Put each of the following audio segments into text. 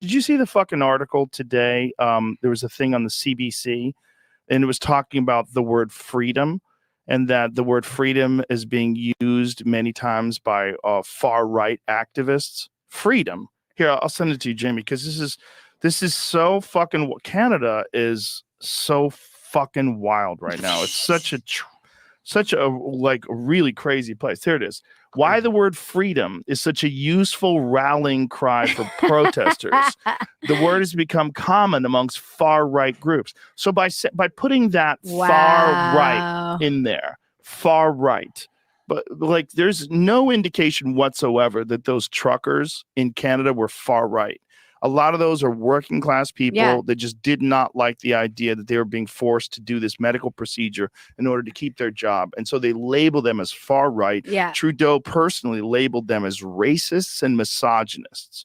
Did you see the fucking article today? There was a thing on the CBC, and it was talking about the word freedom, and that the word freedom is being used many times by far right activists. Freedom. Here, I'll send it to you, Jamie, because this is so fucking. Canada is so fucking wild right now. It's such a like really crazy place. Here it is. Why the word freedom is such a useful rallying cry for protesters. The word has become common amongst far right groups. So by putting that far right in there, far right, but like there's no indication whatsoever that those truckers in Canada were far right. A lot of those are working class people that just did not like the idea that they were being forced to do this medical procedure in order to keep their job. And so they label them as far right. Yeah. Trudeau personally labeled them as racists and misogynists.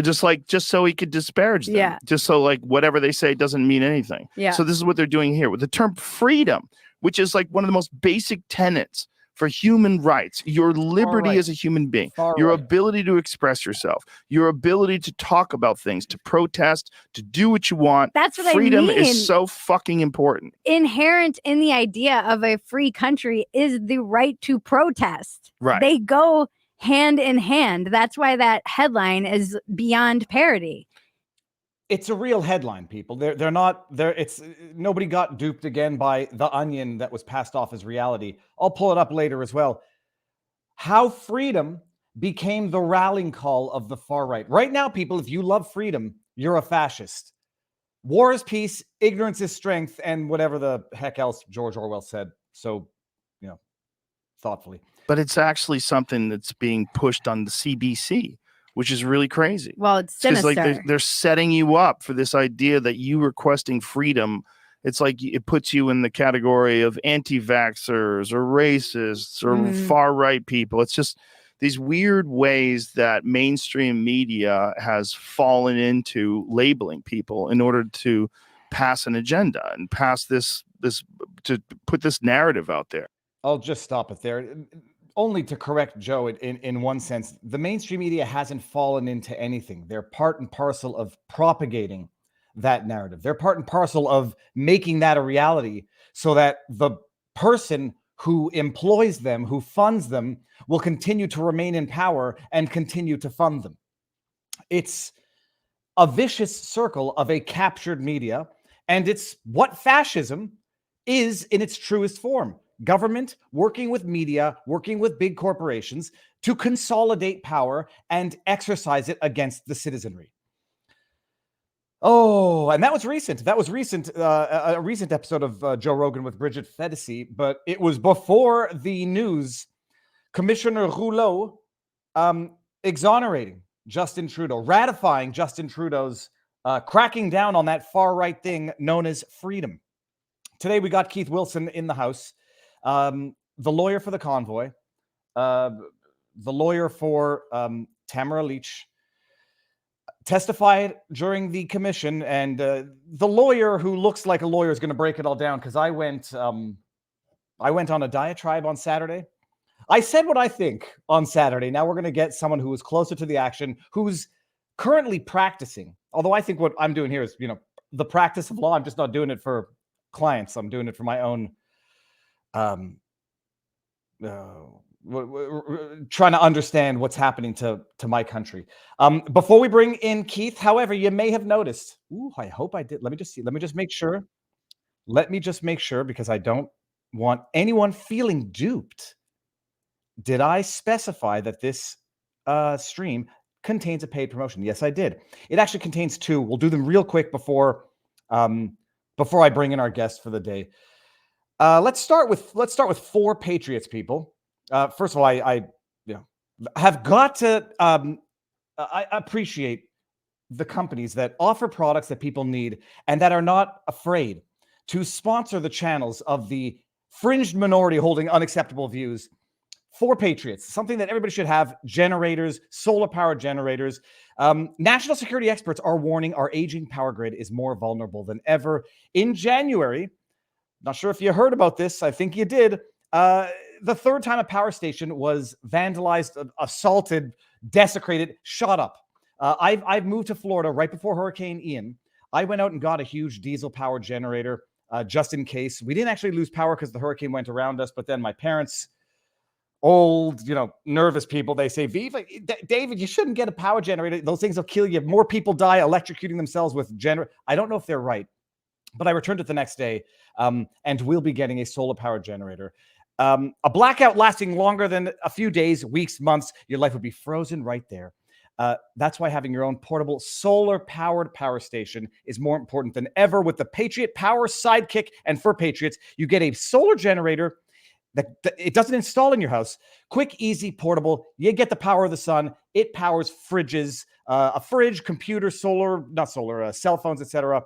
Just so he could disparage them. Yeah. Just so like whatever they say doesn't mean anything. Yeah. So this is what they're doing here with the term freedom, which is like one of the most basic tenets for human rights, your liberty as a human being, your ability to express yourself, your ability to talk about things, to protest, to do what you want. That's what freedom I mean. is so fucking important. Inherent in the idea of a free country is the right to protest. Right. They go hand in hand. That's why that headline is beyond parody. It's a real headline, people. They're not there. It's nobody got duped again by The Onion that was passed off as reality. I'll pull it up later as well. How freedom became the rallying call of the far right. Right now, people, if you love freedom, you're a fascist. War is peace, ignorance is strength, and whatever the heck else George Orwell said. So, thoughtfully. But it's actually something that's being pushed on the CBC, which is really crazy. Well, it's sinister. Like they're setting you up for this idea that you requesting freedom, it's like it puts you in the category of anti-vaxxers or racists or far right people. It's just these weird ways that mainstream media has fallen into labeling people in order to pass an agenda and pass this to put this narrative out there. I'll just stop it there. Only to correct Joe in one sense, the mainstream media hasn't fallen into anything. They're part and parcel of propagating that narrative. They're part and parcel of making that a reality so that the person who employs them, who funds them, will continue to remain in power and continue to fund them. It's a vicious circle of a captured media, and it's what fascism is in its truest form. Government working with media, working with big corporations to consolidate power and exercise it against the citizenry. Oh, and that was recent. That was a recent episode of Joe Rogan with Bridget Fedesi, but it was before the news. Commissioner Rouleau exonerating Justin Trudeau, ratifying Justin Trudeau's cracking down on that far-right thing known as freedom. Today we got Keith Wilson in the House. The lawyer for the Convoy, the lawyer for Tamara Lee testified during the commission, and the lawyer who looks like a lawyer is going to break it all down because I went on a diatribe on Saturday. I said what I think on Saturday. Now we're going to get someone who is closer to the action, who's currently practicing. Although I think what I'm doing here is, the practice of law. I'm just not doing it for clients. I'm doing it for my own trying to understand what's happening to my country. Before we bring in Keith, however, you may have noticed. I hope I did. Let me just see. Let me just make sure. Because I don't want anyone feeling duped. Did I specify that this stream contains a paid promotion? Yes, I did. It actually contains two. We'll do them real quick before I bring in our guest for the day. Let's start with four Patriots, people. First of all, I have got to I appreciate the companies that offer products that people need and that are not afraid to sponsor the channels of the fringed minority holding unacceptable views. Four Patriots, something that everybody should have: generators, solar power generators. National security experts are warning our aging power grid is more vulnerable than ever. In January, not sure if you heard about this. I think you did. The third time a power station was vandalized, assaulted, desecrated, shot up I've moved to Florida right before Hurricane Ian. I went out and got a huge diesel power generator just in case. We didn't actually lose power because the hurricane went around us, but then my parents, old, nervous people, they say, Viva, David, you shouldn't get a power generator. Those things will kill you. More people die electrocuting themselves with I don't know if they're right, but I returned it the next day, and we'll be getting a solar power generator. A blackout lasting longer than a few days, weeks, months, your life would be frozen right there. That's why having your own portable solar-powered power station is more important than ever. With the Patriot Power Sidekick, and for Patriots, you get a solar generator that it doesn't install in your house. Quick, easy, portable. You get the power of the sun. It powers fridges, a fridge, computer, cell phones, etc.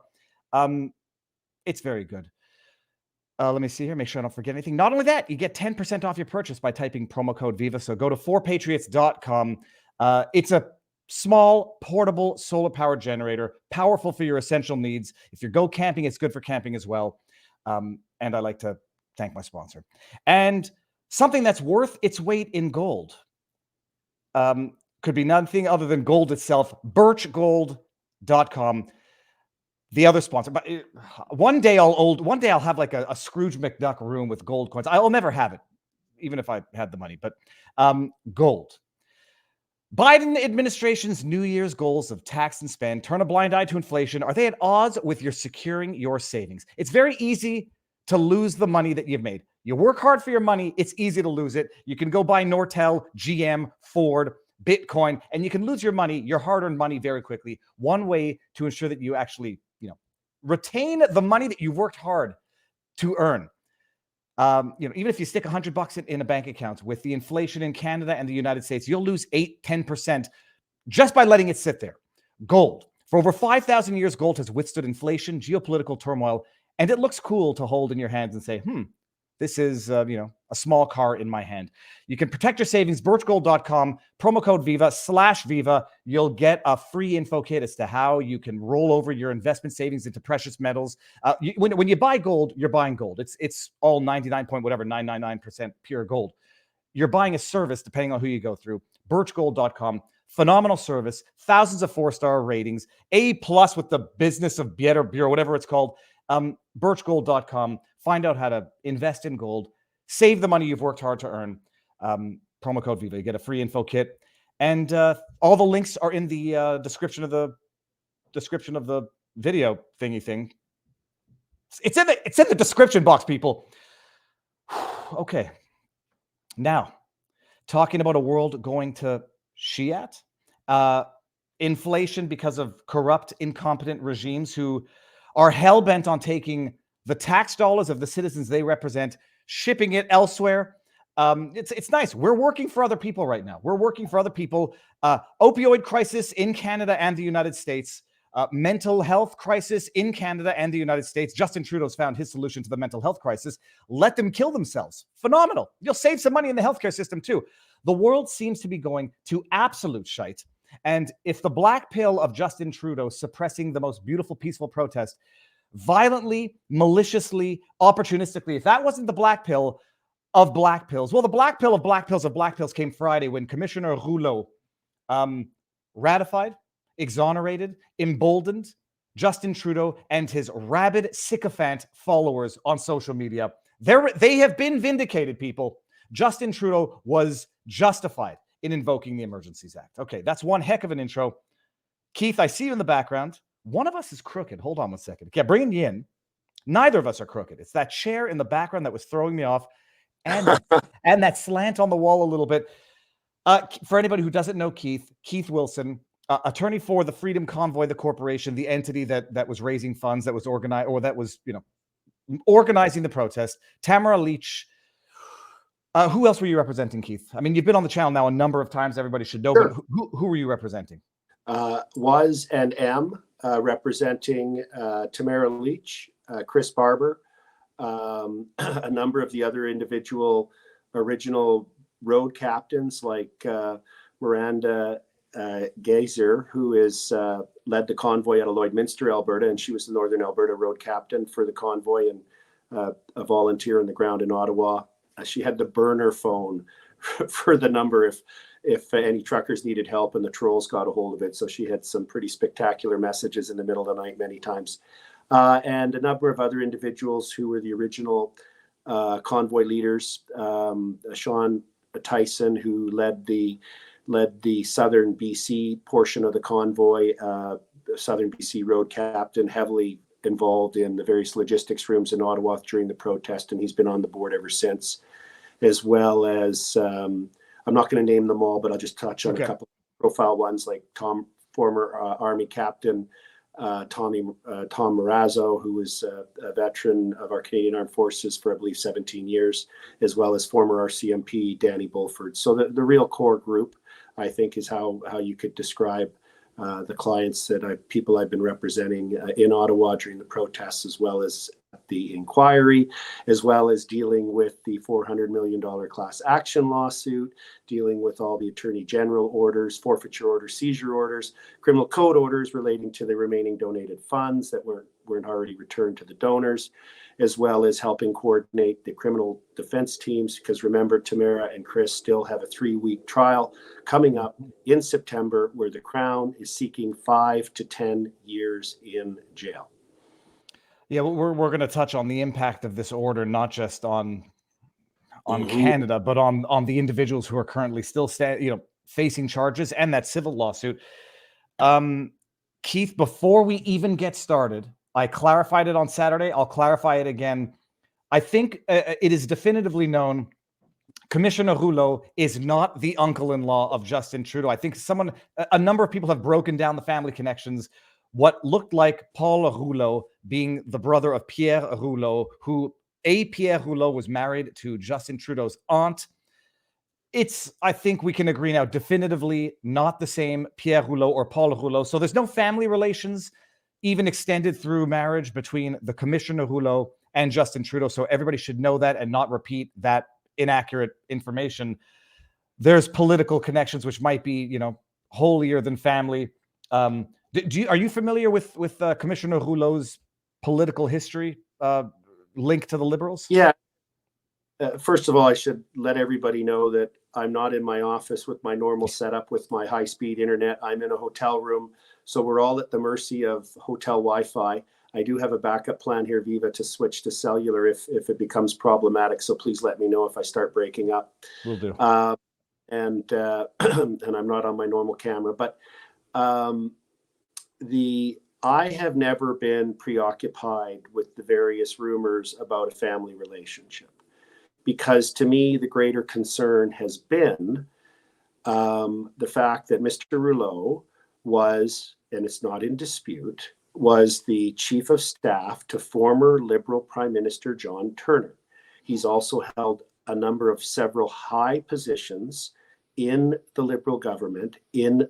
It's very good. Let me see here. Make sure I don't forget anything. Not only that, you get 10% off your purchase by typing promo code VIVA. So go to 4patriots.com. It's a small, portable, solar-powered generator, powerful for your essential needs. If you go camping, it's good for camping as well. And I like to thank my sponsor. And something that's worth its weight in gold. Could be nothing other than gold itself. Birchgold.com. The other sponsor. But one day I'll have like a Scrooge McDuck room with gold coins. I'll never have it, even if I had the money. But gold. Biden administration's New Year's goals of tax and spend turn a blind eye to inflation. Are they at odds with your securing your savings? It's very easy to lose the money that you've made. You work hard for your money. It's easy to lose it. You can go buy Nortel, GM, Ford, Bitcoin, and you can lose your money, your hard-earned money, very quickly. One way to ensure that you actually, retain the money that you've worked hard to earn. Even if you stick $100 in a bank account, with the inflation in Canada and the United States, you'll lose 8-10% just by letting it sit there. Gold. For over 5,000 years, gold has withstood inflation, geopolitical turmoil, and it looks cool to hold in your hands and say, this is, a small car in my hand. You can protect your savings. Birchgold.com, promo code VIVA/VIVA. You'll get a free info kit as to how you can roll over your investment savings into precious metals. When you buy gold, you're buying gold. It's all 999% pure gold. You're buying a service, depending on who you go through. Birchgold.com. Phenomenal service. Thousands of 4-star ratings. A+ with the Business of Bureau, whatever it's called. Birchgold.com. Find out how to invest in gold. Save the money you've worked hard to earn. Promo code VIVA. You get a free info kit. And all the links are in the description of the video thingy thing. It's in the description box, people. Okay. Now, talking about a world going to Shiat. Inflation because of corrupt, incompetent regimes who are hell-bent on taking the tax dollars of the citizens they represent, shipping it elsewhere. It's nice. We're working for other people right now. We're working for other people. Opioid crisis in Canada and the United States. Mental health crisis in Canada and the United States. Justin Trudeau's found his solution to the mental health crisis. Let them kill themselves. Phenomenal. You'll save some money in the healthcare system too. The world seems to be going to absolute shite. And if the black pill of Justin Trudeau suppressing the most beautiful, peaceful protest violently, maliciously, opportunistically, if that wasn't the black pill of black pills, well, the black pill of black pills came Friday when Commissioner Rouleau ratified, exonerated, emboldened Justin Trudeau and his rabid sycophant followers on social media. They have been vindicated, people. Justin Trudeau was justified in invoking the Emergencies Act. Okay, that's one heck of an intro. Keith, I see you in the background. One of us is crooked. Hold on one second. Yeah, bringing you in. Neither of us are crooked. It's that chair in the background that was throwing me off, and that slant on the wall a little bit. For anybody who doesn't know Keith Wilson, attorney for the Freedom Convoy, the corporation, the entity that was raising funds, that was organized, or that was organizing the protest. Tamara Lee. Who else were you representing, Keith? I mean, you've been on the channel now a number of times. Everybody should know. Sure. But who were you representing? Was and am representing Tamara Lee, Chris Barber, a number of the other individual original road captains like Miranda Gazer, who is led the convoy out of Lloydminster, Alberta, and she was the Northern Alberta road captain for the convoy and a volunteer on the ground in Ottawa. She had the burner phone for the number if any truckers needed help, and the trolls got a hold of it. So she had some pretty spectacular messages in the middle of the night many times. And a number of other individuals who were the original convoy leaders. Sean Tyson, who led the southern BC portion of the convoy, southern BC road captain, heavily involved in the various logistics rooms in Ottawa during the protest, and he's been on the board ever since, as well as I'm not going to name them all, but I'll just touch on a couple of profile ones, like former Army Captain Tom Marazzo, who was a veteran of our Canadian Armed Forces for, I believe, 17 years, as well as former RCMP Danny Bulford. So the real core group, I think, is how you could describe the clients people I've been representing in Ottawa during the protests, as well as the inquiry, as well as dealing with the $400 million class action lawsuit, dealing with all the Attorney General orders, forfeiture orders, seizure orders, criminal code orders relating to the remaining donated funds that weren't already returned to the donors, as well as helping coordinate the criminal defense teams. Because remember, Tamara and Chris still have a 3-week trial coming up in September, where the Crown is seeking 5 to 10 years in jail. Yeah, well, we're going to touch on the impact of this order, not just on Canada, but on the individuals who are currently still facing charges and that civil lawsuit. Keith, before we even get started, I clarified it on Saturday. I'll clarify it again. I think it is definitively known Commissioner Rouleau is not the uncle-in-law of Justin Trudeau. I think a number of people have broken down the family connections. What looked like Paul Rouleau being the brother of Pierre Rouleau, Pierre Rouleau was married to Justin Trudeau's aunt. I think we can agree now, definitively not the same Pierre Rouleau or Paul Rouleau. So there's no family relations even extended through marriage between the Commissioner Rouleau and Justin Trudeau. So everybody should know that and not repeat that inaccurate information. There's political connections, which might be, holier than family. Are you familiar with Commissioner Rouleau's political history linked to the Liberals? Yeah. First of all, I should let everybody know that I'm not in my office with my normal setup with my high-speed internet. I'm in a hotel room, so we're all at the mercy of hotel Wi-Fi. I do have a backup plan here, Viva, to switch to cellular if it becomes problematic. So please let me know if I start breaking up. Will do. And I'm not on my normal camera, but I have never been preoccupied with the various rumors about a family relationship, because to me, the greater concern has been the fact that Mr. Rouleau was, and it's not in dispute, was the chief of staff to former Liberal Prime Minister John Turner. He's also held a number of several high positions in the Liberal government, in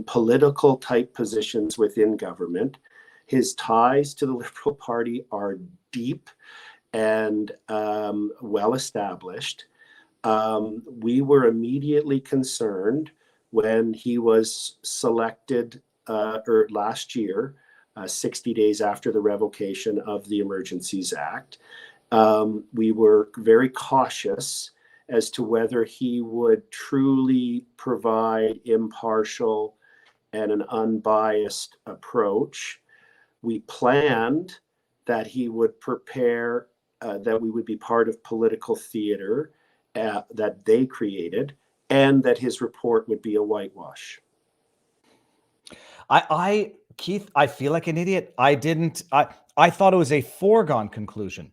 political type positions within government. His ties to the Liberal Party are deep and well established. We were immediately concerned when he was selected last year, 60 days after the revocation of the Emergencies Act. We were very cautious as to whether he would truly provide impartial and an unbiased approach. We planned that he would prepare, that we would be part of political theater that they created, and that his report would be a whitewash. Keith, I feel like an idiot. I thought it was a foregone conclusion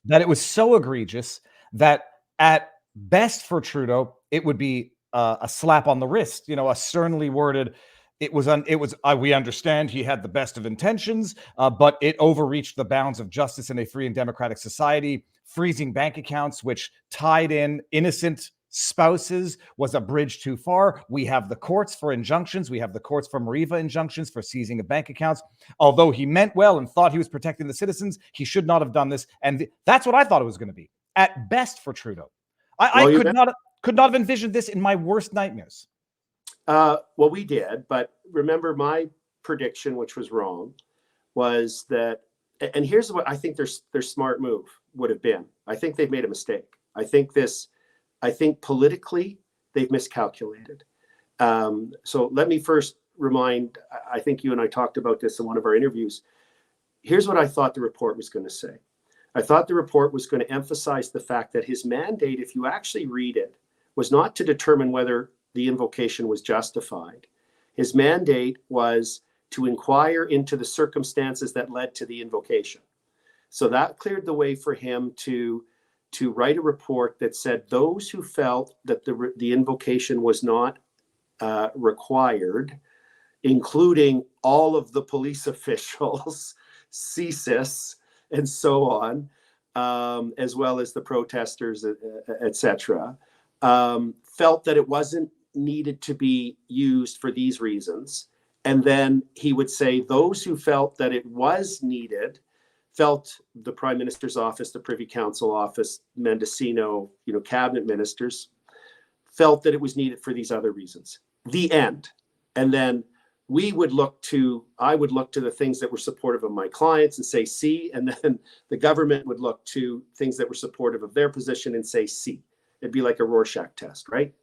that it was so egregious that at best for Trudeau, it would be a slap on the wrist, a sternly worded, we understand he had the best of intentions, but it overreached the bounds of justice in a free and democratic society. Freezing bank accounts, which tied in innocent spouses, was a bridge too far. We have the courts for injunctions. We have the courts for Mariva injunctions for seizing of bank accounts. Although he meant well and thought he was protecting the citizens, he should not have done this. And that's what I thought it was going to be, at best for Trudeau. I could not have envisioned this in my worst nightmares. Well, we did, but remember my prediction, which was wrong, was that, and here's what I think their smart move would have been. I think they've made a mistake. I think politically they've miscalculated. So let me first remind, I think you and I talked about this in one of our interviews. Here's what I thought the report was going to say. I thought the report was going to emphasize the fact that his mandate, if you actually read it, was not to determine whether the invocation was justified. His mandate was to inquire into the circumstances that led to the invocation. So that cleared the way for him to write a report that said those who felt that the invocation was not required, including all of the police officials, CSIS, and so on, as well as the protesters, etc., felt that it wasn't needed to be used for these reasons. And then he would say those who felt that it was needed, felt the Prime Minister's office, the Privy Council office, Mendocino, cabinet ministers, felt that it was needed for these other reasons. The end. And then I would look to the things that were supportive of my clients and say C, and then the government would look to things that were supportive of their position and say C. It'd be like a Rorschach test, right?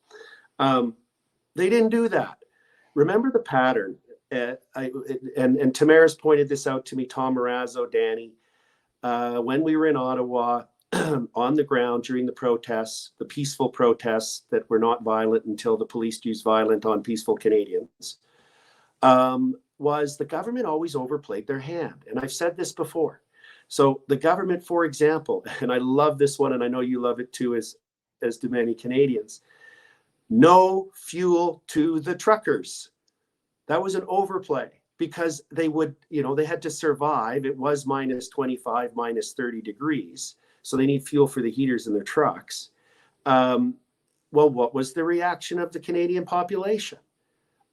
They didn't do that. Remember the pattern. And Tamara's pointed this out to me, Tom Marazzo, Danny, when we were in Ottawa on the ground during the protests, the peaceful protests that were not violent until the police used violence on peaceful Canadians, was the government always overplayed their hand. And I've said this before. So the government, for example, and I love this one, and I know you love it too, as do many Canadians, no fuel to the truckers. That was an overplay because they would, they had to survive. It was minus 25, minus 30 degrees. So they need fuel for the heaters in their trucks. Well, what was the reaction of the Canadian population?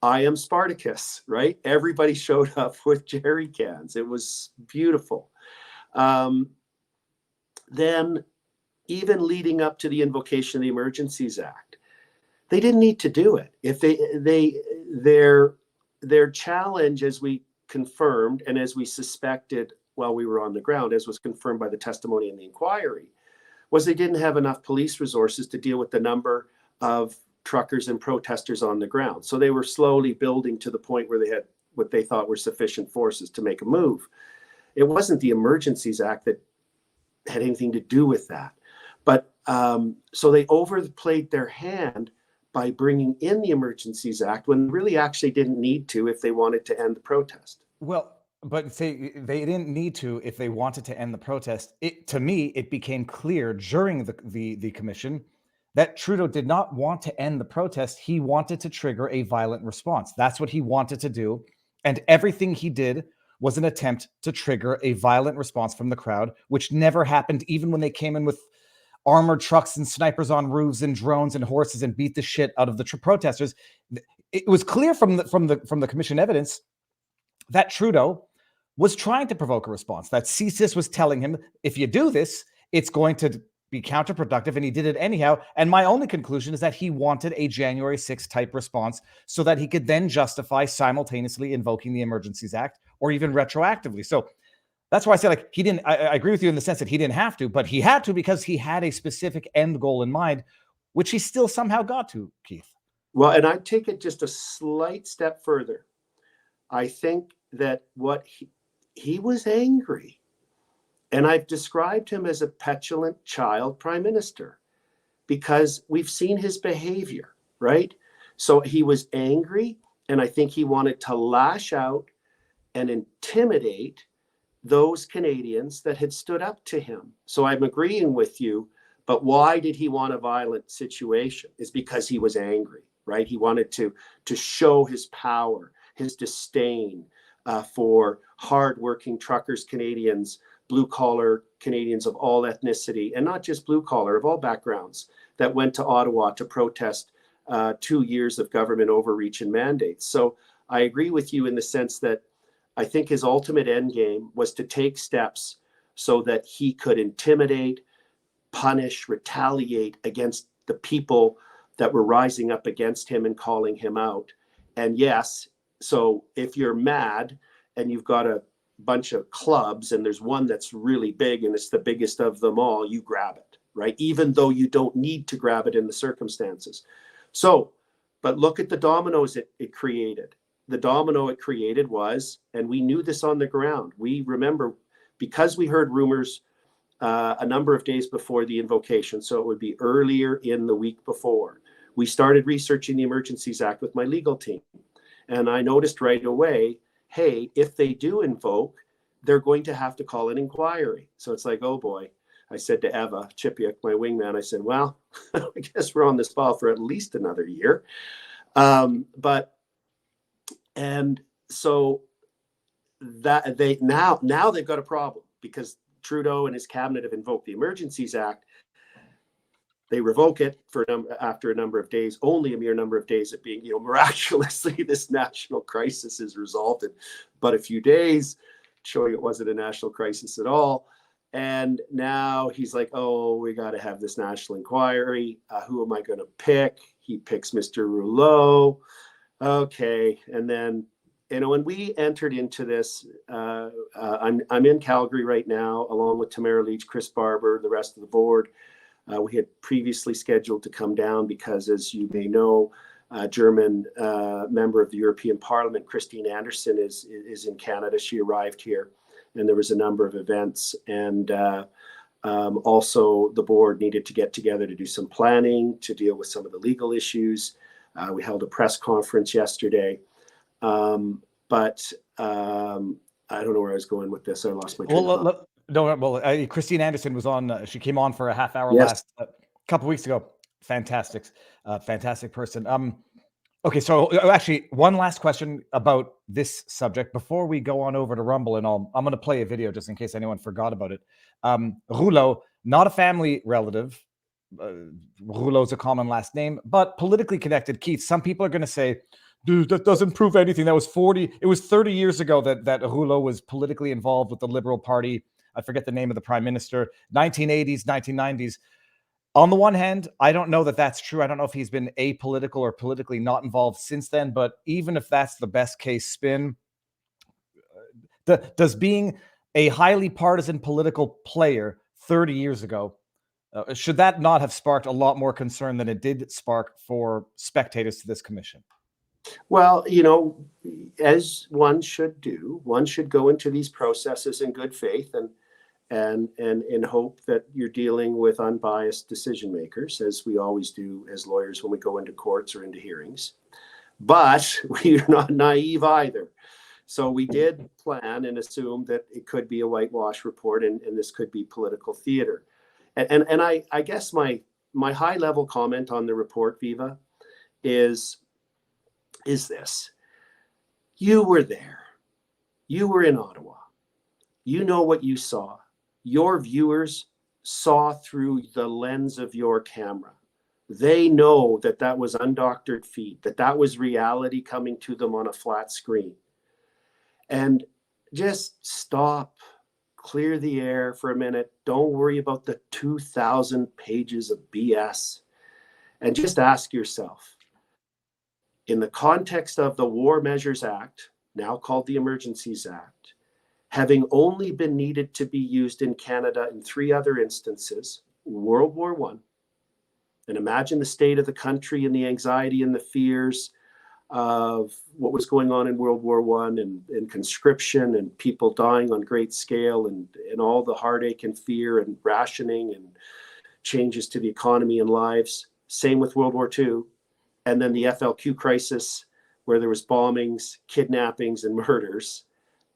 I am Spartacus, right? Everybody showed up with jerry cans. It was beautiful. Then even leading up to the invocation of the Emergencies Act, they didn't need to do it. If their challenge, as we confirmed and as we suspected while we were on the ground, as was confirmed by the testimony in the inquiry, was they didn't have enough police resources to deal with the number of truckers and protesters on the ground. So they were slowly building to the point where they had what they thought were sufficient forces to make a move. It wasn't the Emergencies Act that had anything to do with that. But so they overplayed their hand by bringing in the Emergencies Act when they really actually didn't need to if they wanted to end the protest. Well, but they didn't need to if they wanted to end the protest. To me, it became clear during the commission that Trudeau did not want to end the protest. He wanted to trigger a violent response. That's what he wanted to do. And everything he did was an attempt to trigger a violent response from the crowd, which never happened, even when they came in with armored trucks and snipers on roofs and drones and horses and beat the shit out of the protesters. It was clear from the commission evidence that Trudeau was trying to provoke a response, that CSIS was telling him, if you do this, it's going to be counterproductive, and he did it anyhow. And my only conclusion is that he wanted a January 6th type response so that he could then justify simultaneously invoking the Emergencies Act or even retroactively. So that's why I say, like, he didn't, I agree with you in the sense that he didn't have to, but he had to because he had a specific end goal in mind, which he still somehow got to, Keith. Well, and I take it just a slight step further. I think that what he was angry, and I've described him as a petulant child prime minister because we've seen his behavior, right? So he was angry, and I think he wanted to lash out and intimidate those Canadians that had stood up to him. So I'm agreeing with you, but why did he want a violent situation? Is because he was angry, right? He wanted to show his power, his disdain for hardworking truckers, Canadians, blue-collar Canadians of all ethnicity, and not just blue-collar, of all backgrounds, that went to Ottawa to protest 2 years of government overreach and mandates. So I agree with you in the sense that I think his ultimate end game was to take steps so that he could intimidate, punish, retaliate against the people that were rising up against him and calling him out. And yes, so if you're mad and you've got a bunch of clubs and there's one that's really big and it's the biggest of them all, you grab it, right? Even though you don't need to grab it in the circumstances. So But look at the dominoes it created. The domino it created was, and we knew this on the ground. We remember, because we heard rumors a number of days before the invocation, so it would be earlier in the week before, we started researching the Emergencies Act with my legal team. And I noticed right away, hey, if they do invoke, they're going to have to call an inquiry. So it's like, oh boy. I said to Eva Chipiuk, my wingman, I said, well, I guess we're on this file for at least another year. And so that now they've got a problem, because Trudeau and his cabinet have invoked the Emergencies Act. They revoke it after a number of days, only a mere number of days, it being, miraculously this national crisis is resolved in but a few days, showing it wasn't a national crisis at all. And now he's like, oh, we got to have this national inquiry. Who am I going to pick? He picks Mr. Rouleau. Okay. And then, when we entered into this, I'm in Calgary right now, along with Tamara Lee, Chris Barber, the rest of the board. We had previously scheduled to come down because, as you may know, German member of the European Parliament, Christine Anderson, is in Canada. She arrived here, and there was a number of events. And also the board needed to get together to do some planning, to deal with some of the legal issues. We held a press conference yesterday. But I don't know where I was going with this. I lost my train of thought. Christine Anderson was on. She came on for a half hour Yes. last couple weeks ago. Fantastic person. Okay, so actually, one last question about this subject before we go on over to Rumble, and I'm going to play a video just in case anyone forgot about it. Rouleau, not a family relative. Rouleau's a common last name, but politically connected. Keith, some people are going to say, dude, that doesn't prove anything. It was 30 years ago that Rouleau was politically involved with the Liberal Party. I forget the name of the prime minister, 1980s, 1990s. On the one hand, I don't know that that's true. I don't know if he's been apolitical or politically not involved since then, but even if that's the best case spin, does being a highly partisan political player 30 years ago, should that not have sparked a lot more concern than it did spark for spectators to this commission? Well, as one should do, one should go into these processes in good faith and in hope that you're dealing with unbiased decision makers, as we always do as lawyers when we go into courts or into hearings. But we're not naive either. So we did plan and assume that it could be a whitewash report and this could be political theater. And I guess my high level comment on the report, Viva, is this. You were there. You were in Ottawa. You know what you saw. Your viewers saw through the lens of your camera. They know that was undoctored feed, that was reality coming to them on a flat screen. And just stop, clear the air for a minute. Don't worry about the 2,000 pages of BS. And just ask yourself, in the context of the War Measures Act, now called the Emergencies Act, having only been needed to be used in Canada in 3 other instances, World War I, and imagine the state of the country and the anxiety and the fears of what was going on in World War I and conscription and people dying on great scale and all the heartache and fear and rationing and changes to the economy and lives. Same with World War II. And then the FLQ crisis, where there was bombings, kidnappings, and murders.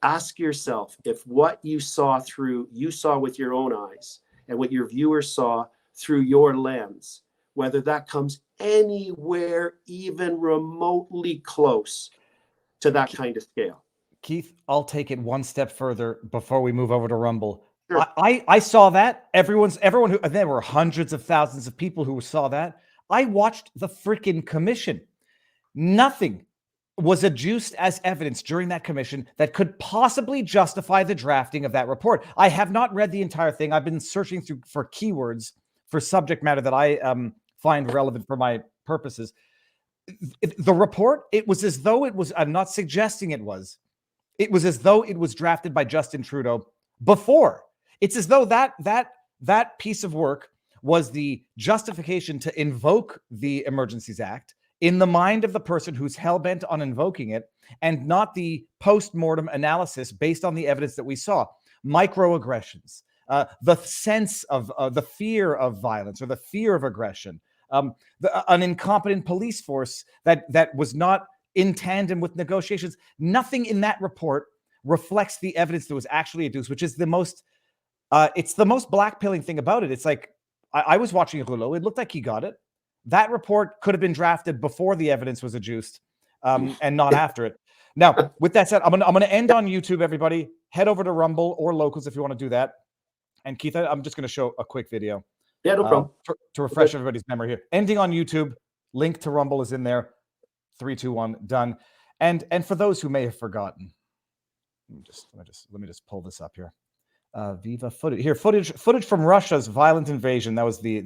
Ask yourself if what you saw with your own eyes and what your viewers saw through your lens, whether that comes anywhere even remotely close to that kind of scale. Keith, I'll take it one step further before we move over to Rumble. Sure. I saw that. Everyone who, and there were hundreds of thousands of people who saw that. I watched the freaking commission. Nothing was adduced as evidence during that commission that could possibly justify the drafting of that report. I have not read the entire thing. I've been searching through for keywords for subject matter that I find relevant for my purposes. The report, it was as though it was, I'm not suggesting it was as though it was drafted by Justin Trudeau before. It's as though that piece of work was the justification to invoke the Emergencies Act in the mind of the person who's hell-bent on invoking it, and not the post-mortem analysis based on the evidence that we saw. Microaggressions, the sense of the fear of violence or the fear of aggression, an incompetent police force that was not in tandem with negotiations. Nothing in that report reflects the evidence that was actually adduced, which is the most, it's the most blackpilling thing about it. It's like, I was watching Rouleau. It looked like he got it. That report could have been drafted before the evidence was adduced, and not after it. Now, with that said, I'm gonna end on YouTube, everybody. Head over to Rumble or Locals if you want to do that. And Keith, I'm just going to show a quick video. Yeah, no problem. To refresh everybody's memory here. Ending on YouTube. Link to Rumble is in there. 3, 2, 1, done. And for those who may have forgotten, let me just pull this up here. Viva footage here. Footage from Russia's violent invasion. That was the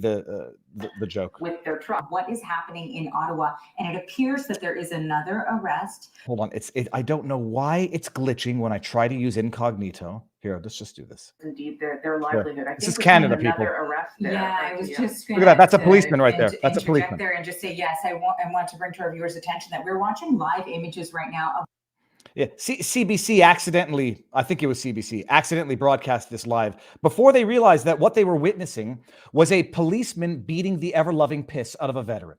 joke. With their truck, what is happening in Ottawa? And it appears that there is another arrest. Hold on. I don't know why it's glitching when I try to use incognito. Here, let's just do this. Indeed, their livelihood. I This think is Canada, people. another arrest there. Yeah, I was just look at that. That's a policeman right there. That's a policeman. There and just say yes. I want to bring to our viewers' attention that we're watching live images right now of. Yeah, CBC accidentally, I think it was CBC, accidentally broadcast this live before they realized that what they were witnessing was a policeman beating the ever-loving piss out of a veteran.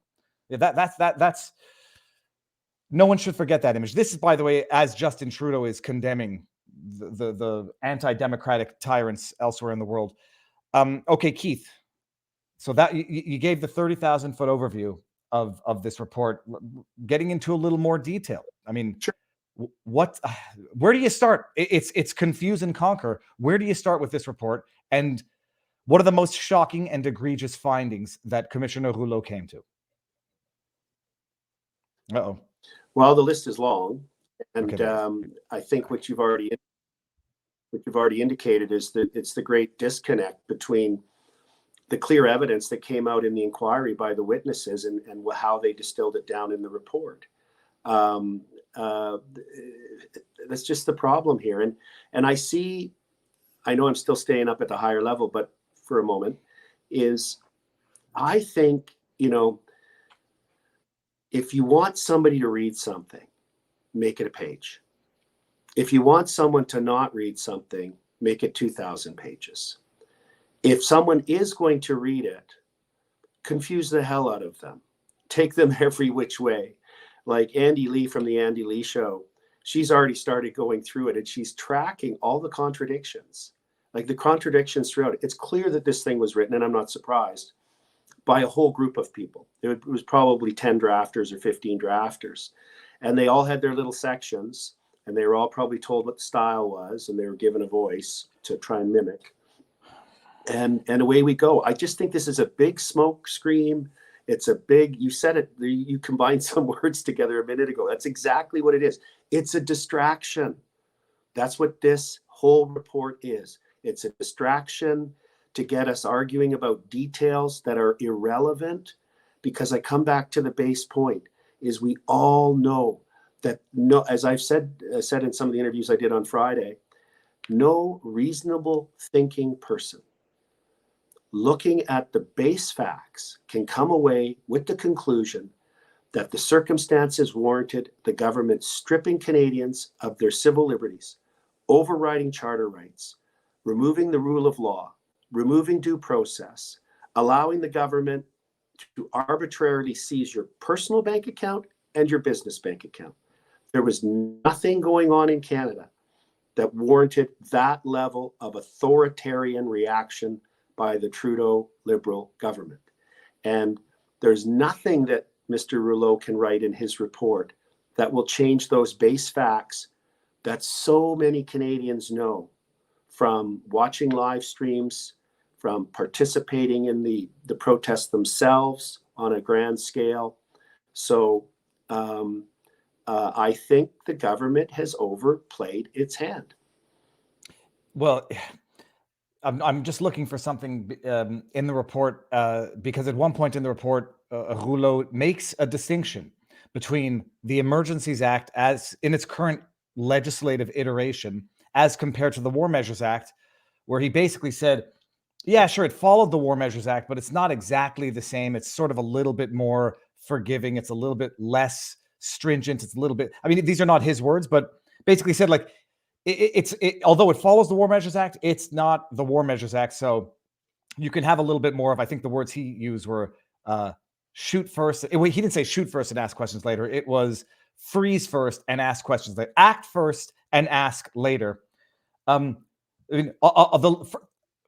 Yeah, that's no one should forget that image. This is, by the way, as Justin Trudeau is condemning the anti-democratic tyrants elsewhere in the world. Okay, Keith. So that you gave the 30,000-foot overview of this report, getting into a little more detail. I mean, sure. Where do you start? It's confuse and conquer. Where do you start with this report? And what are the most shocking and egregious findings that Commissioner Rouleau came to? Uh-oh. Well, the list is long, and Okay. I think what you've already indicated is that it's the great disconnect between the clear evidence that came out in the inquiry by the witnesses and how they distilled it down in the report. That's just the problem here. And I know I'm still staying up at the higher level, but for a moment, I think, if you want somebody to read something, make it a page. If you want someone to not read something, make it 2,000 pages. If someone is going to read it, confuse the hell out of them. Take them every which way. Like Andy Lee from the Andy Lee Show, she's already started going through it and she's tracking all the contradictions, like the contradictions throughout. It's clear that this thing was written, and I'm not surprised, by a whole group of people. It was probably 10 drafters or 15 drafters, and they all had their little sections, and they were all probably told what the style was, and they were given a voice to try and mimic. And away we go. I just think this is a big smoke screen. It's a big, you said it, you combined some words together a minute ago. That's exactly what it is. It's a distraction. That's what this whole report is. It's a distraction to get us arguing about details that are irrelevant, because I come back to the base point, is we all know that, no, as I've said in some of the interviews I did on Friday, no reasonable thinking person looking at the base facts can come away with the conclusion that the circumstances warranted the government stripping Canadians of their civil liberties, overriding charter rights, removing the rule of law, removing due process, allowing the government to arbitrarily seize your personal bank account and your business bank account. There was nothing going on in Canada that warranted that level of authoritarian reaction by the Trudeau Liberal government. And there's nothing that Mr. Rouleau can write in his report that will change those base facts that so many Canadians know from watching live streams, from participating in the protests themselves on a grand scale. So I think the government has overplayed its hand. Well, I'm just looking for something in the report, because at one point in the report, Rouleau makes a distinction between the Emergencies Act as in its current legislative iteration as compared to the War Measures Act, where he basically said, yeah, sure, it followed the War Measures Act, but it's not exactly the same. It's sort of a little bit more forgiving. It's a little bit less stringent. It's a little bit, I mean, these are not his words, but basically said like, although it follows the War Measures Act, it's not the War Measures Act. So you can have a little bit more of, I think the words he used were shoot first. He didn't say shoot first and ask questions later. It was freeze first and ask questions later. Act first and ask later.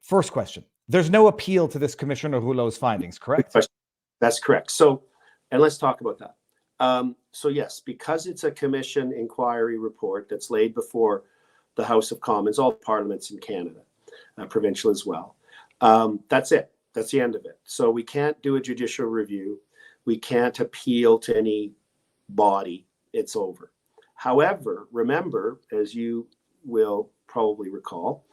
First question. There's no appeal to this Commissioner Rouleau's findings, correct? That's correct. So, and let's talk about that. So yes, because it's a commission inquiry report that's laid before the House of Commons, all parliaments in Canada, provincial as well. That's it. That's the end of it. So we can't do a judicial review. We can't appeal to any body. It's over. However, remember, as you will probably recall,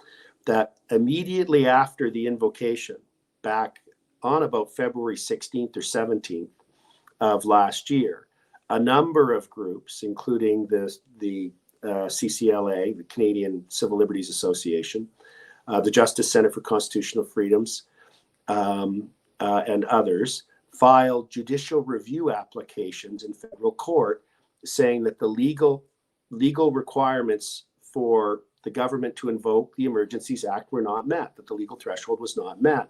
that immediately after the invocation, back on about February 16th or 17th of last year, a number of groups, including the CCLA, the Canadian Civil Liberties Association, the Justice Center for Constitutional Freedoms, and others, filed judicial review applications in federal court saying that the legal requirements for the government to invoke the Emergencies Act were not met, that the legal threshold was not met.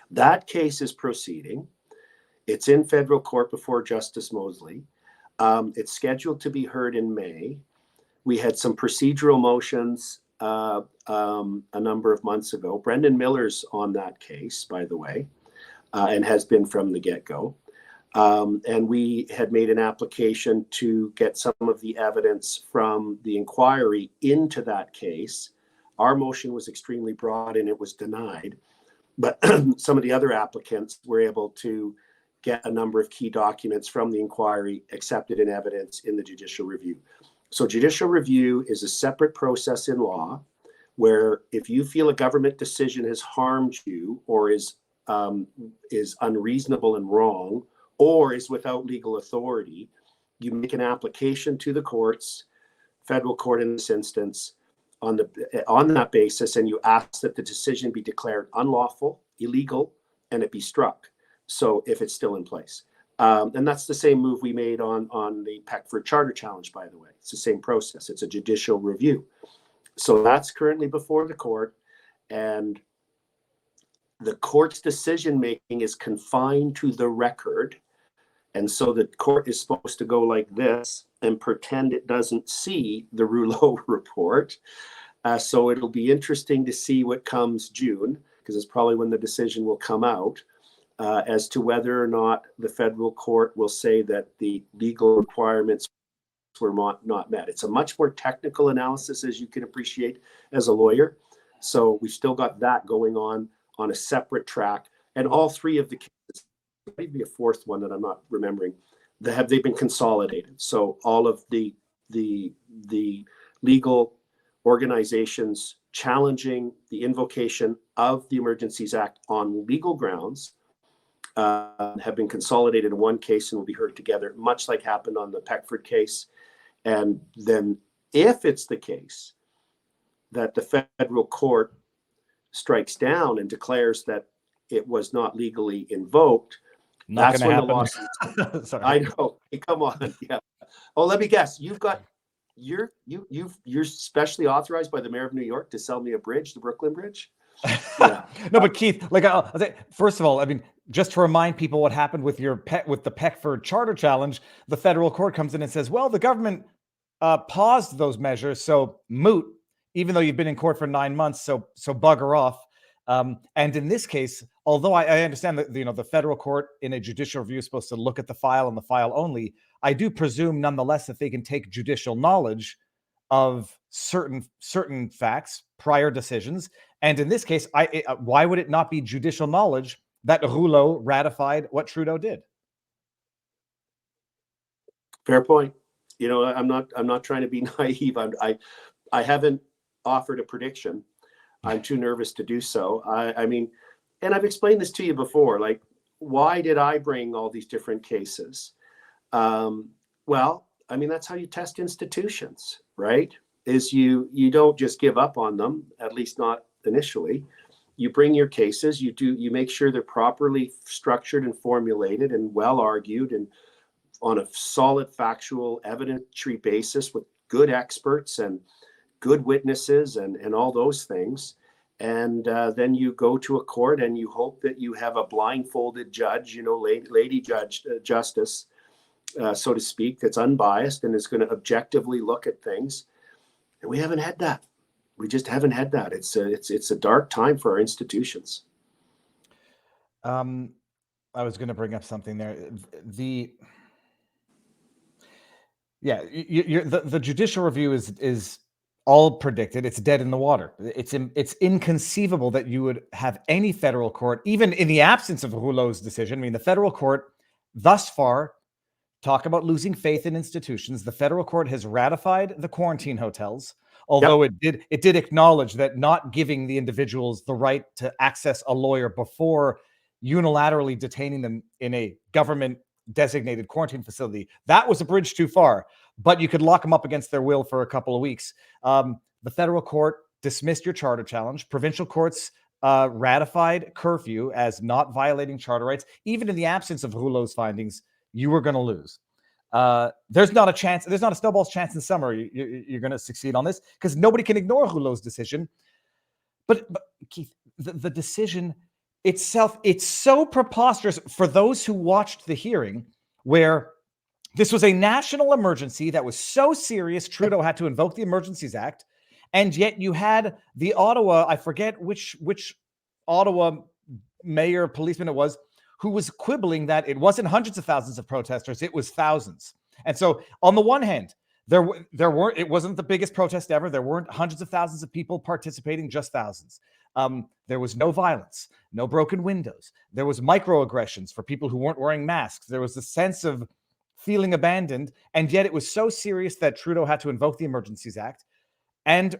That case is proceeding. It's in federal court before Justice Mosley. It's scheduled to be heard in May. We had some procedural motions a number of months ago. Brendan Miller's on that case, by the way, and has been from the get-go. And we had made an application to get some of the evidence from the inquiry into that case. Our motion was extremely broad and it was denied, but some of the other applicants were able to get a number of key documents from the inquiry accepted in evidence in the judicial review. So judicial review is a separate process in law where if you feel a government decision has harmed you or is unreasonable and wrong, or is without legal authority, you make an application to the courts, federal court in this instance, on that basis, and you ask that the decision be declared unlawful, illegal, and it be struck. So if it's still in place. And that's the same move we made on the Peckford Charter Challenge, by the way. It's the same process. It's a judicial review. So that's currently before the court, and the court's decision-making is confined to the record. And so the court is supposed to go like this and pretend it doesn't see the Rouleau report. So it'll be interesting to see what comes June, because it's probably when the decision will come out, as to whether or not the federal court will say that the legal requirements were not met. It's a much more technical analysis, as you can appreciate as a lawyer. So we've still got that going on a separate track. And all three of the cases, maybe a fourth one that I'm not remembering, they've been consolidated. So all of the legal organizations challenging the invocation of the Emergencies Act on legal grounds have been consolidated in one case and will be heard together, much like happened on the Peckford case. And then if it's the case that the federal court strikes down and declares that it was not legally invoked, that's when the lawsuit. Sorry. I know. Hey, come on. Yeah. Oh, let me guess. You're specially authorized by the mayor of New York to sell me a bridge, the Brooklyn Bridge. Yeah. No, but Keith, like, first of all, I mean, just to remind people what happened with the Peckford Charter Challenge, the federal court comes in and says, well, the government paused those measures, so moot, even though you've been in court for 9 months, so bugger off. And in this case, although I understand that the federal court in a judicial review is supposed to look at the file and the file only, I do presume nonetheless that they can take judicial knowledge of certain facts, prior decisions. And in this case, why would it not be judicial knowledge that Rouleau ratified what Trudeau did? Fair point. I'm not trying to be naive. I haven't offered a prediction. I'm too nervous to do so. I mean, and I've explained this to you before, like, why did I bring all these different cases? Well, I mean, that's how you test institutions, right? Is you don't just give up on them, at least not initially. you bring your cases, you make sure they're properly structured and formulated and well argued and on a solid factual evidentiary basis with good experts and good witnesses and all those things. And then you go to a court and you hope that you have a blindfolded judge, lady judge, justice, so to speak, that's unbiased and is going to objectively look at things. And we haven't had that. We just haven't had that. It's a dark time for our institutions. I was going to bring up something there. The judicial review is all predicted. It's dead in the water. It's inconceivable that you would have any federal court, even in the absence of Rouleau's decision. I mean, the federal court thus far, talk about losing faith in institutions. The federal court has ratified the quarantine hotels, although it did acknowledge that not giving the individuals the right to access a lawyer before unilaterally detaining them in a government designated quarantine facility, that was a bridge too far, but you could lock them up against their will for a couple of weeks. The federal court dismissed your charter challenge. Provincial courts ratified curfew as not violating charter rights. Even in the absence of Rouleau's findings, you were going to lose. There's not a chance. There's not a snowball's chance in summer you're going to succeed on this, because nobody can ignore Rouleau's decision. But Keith, the decision itself, it's so preposterous for those who watched the hearing, where this was a national emergency that was so serious Trudeau had to invoke the Emergencies Act, and yet you had the Ottawa, I forget which Ottawa mayor, policeman it was, who was quibbling that it wasn't hundreds of thousands of protesters, it was thousands. And so on the one hand, it wasn't the biggest protest ever. There weren't hundreds of thousands of people participating, just thousands. There was no violence, no broken windows. There was microaggressions for people who weren't wearing masks. There was a sense of feeling abandoned. And yet it was so serious that Trudeau had to invoke the Emergencies Act and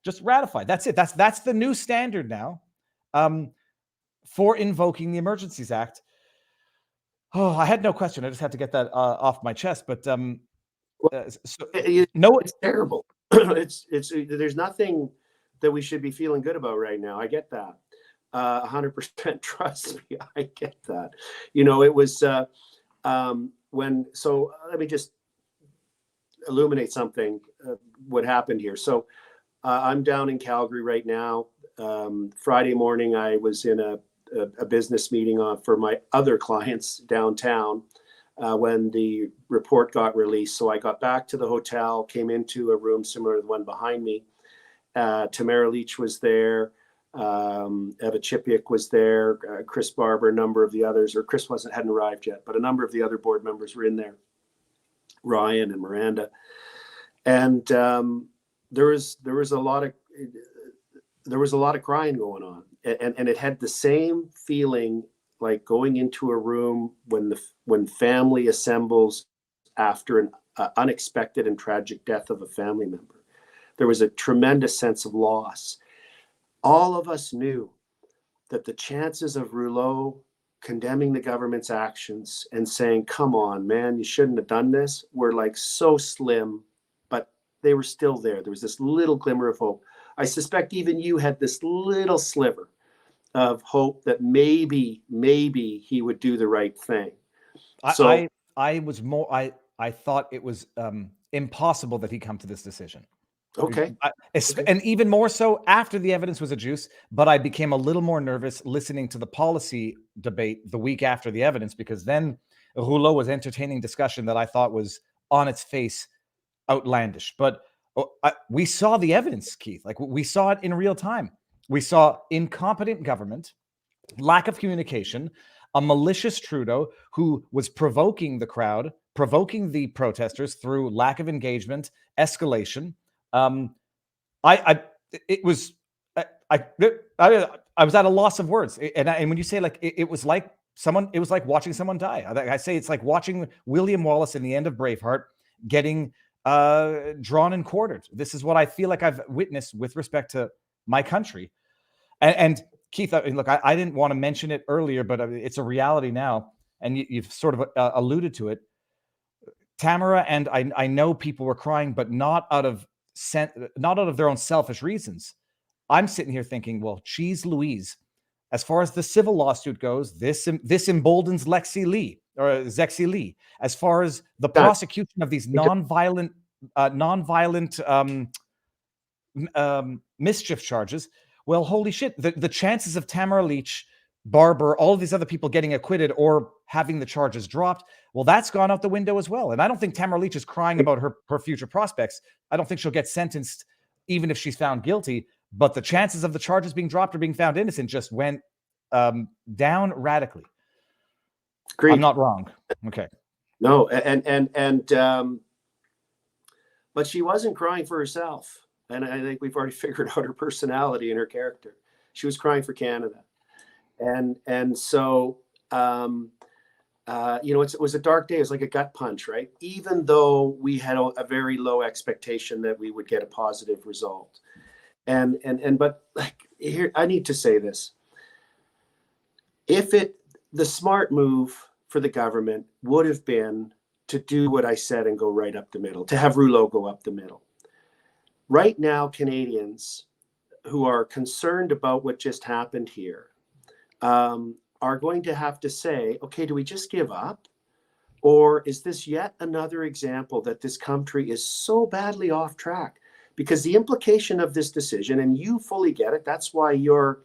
just ratified. That's it. That's the new standard now for invoking the Emergencies Act. Oh, I had no question. I just had to get that off my chest. But it's terrible. There's nothing that we should be feeling good about right now. I get that. 100% trust me. I get that. It was so let me just illuminate something, what happened here. So I'm down in Calgary right now. Friday morning, I was in a business meeting for my other clients downtown when the report got released. So I got back to the hotel, came into a room similar to the one behind me. Tamara Lee was there. Eva Chipiuk was there. Chris Barber, a number of the others, or Chris hadn't arrived yet, but a number of the other board members were in there. Ryan and Miranda. And there was a lot of crying going on. And it had the same feeling like going into a room when family assembles after an unexpected and tragic death of a family member. There was a tremendous sense of loss. All of us knew that the chances of Rouleau condemning the government's actions and saying, come on, man, you shouldn't have done this, were like so slim, but they were still there. There was this little glimmer of hope. I suspect even you had this little sliver of hope that maybe he would do the right thing. So I thought it was impossible that he come to this decision. Okay. And even more so after the evidence was adduced, but I became a little more nervous listening to the policy debate the week after the evidence, because then Rouleau was entertaining discussion that I thought was on its face outlandish. But we saw the evidence, Keith. Like, we saw it in real time. We saw incompetent government, lack of communication, a malicious Trudeau who was provoking the crowd, provoking the protesters through lack of engagement, escalation. I was at a loss of words. And when you say like, it was like watching someone die. I say it's like watching William Wallace in the end of Braveheart getting drawn and quartered. This is what I feel like I've witnessed with respect to my country. And Keith, look, I didn't want to mention it earlier, but it's a reality now. And you've sort of alluded to it. Tamara, and I know people were crying, but not out of their own selfish reasons. I'm sitting here thinking, well, geez Louise, as far as the civil lawsuit goes, this emboldens Zexi Lee. As far as the prosecution of these non-violent mischief charges, well, holy shit, the chances of Tamara Lee Barber, all of these other people getting acquitted or having the charges dropped, well, that's gone out the window as well. And I don't think Tamara Lee is crying about her future prospects. I don't think she'll get sentenced even if she's found guilty, but the chances of the charges being dropped or being found innocent just went down radically. Agreed. I'm not wrong. Okay. No, but she wasn't crying for herself. And I think we've already figured out her personality and her character. She was crying for Canada. And so, it was a dark day. It was like a gut punch, right? Even though we had a very low expectation that we would get a positive result. But like here, I need to say this. The smart move for the government would have been to do what I said and go right up the middle, to have Rouleau go up the middle. Right now, Canadians who are concerned about what just happened here are going to have to say, okay, do we just give up? Or is this yet another example that this country is so badly off track? Because the implication of this decision, and you fully get it, that's why you're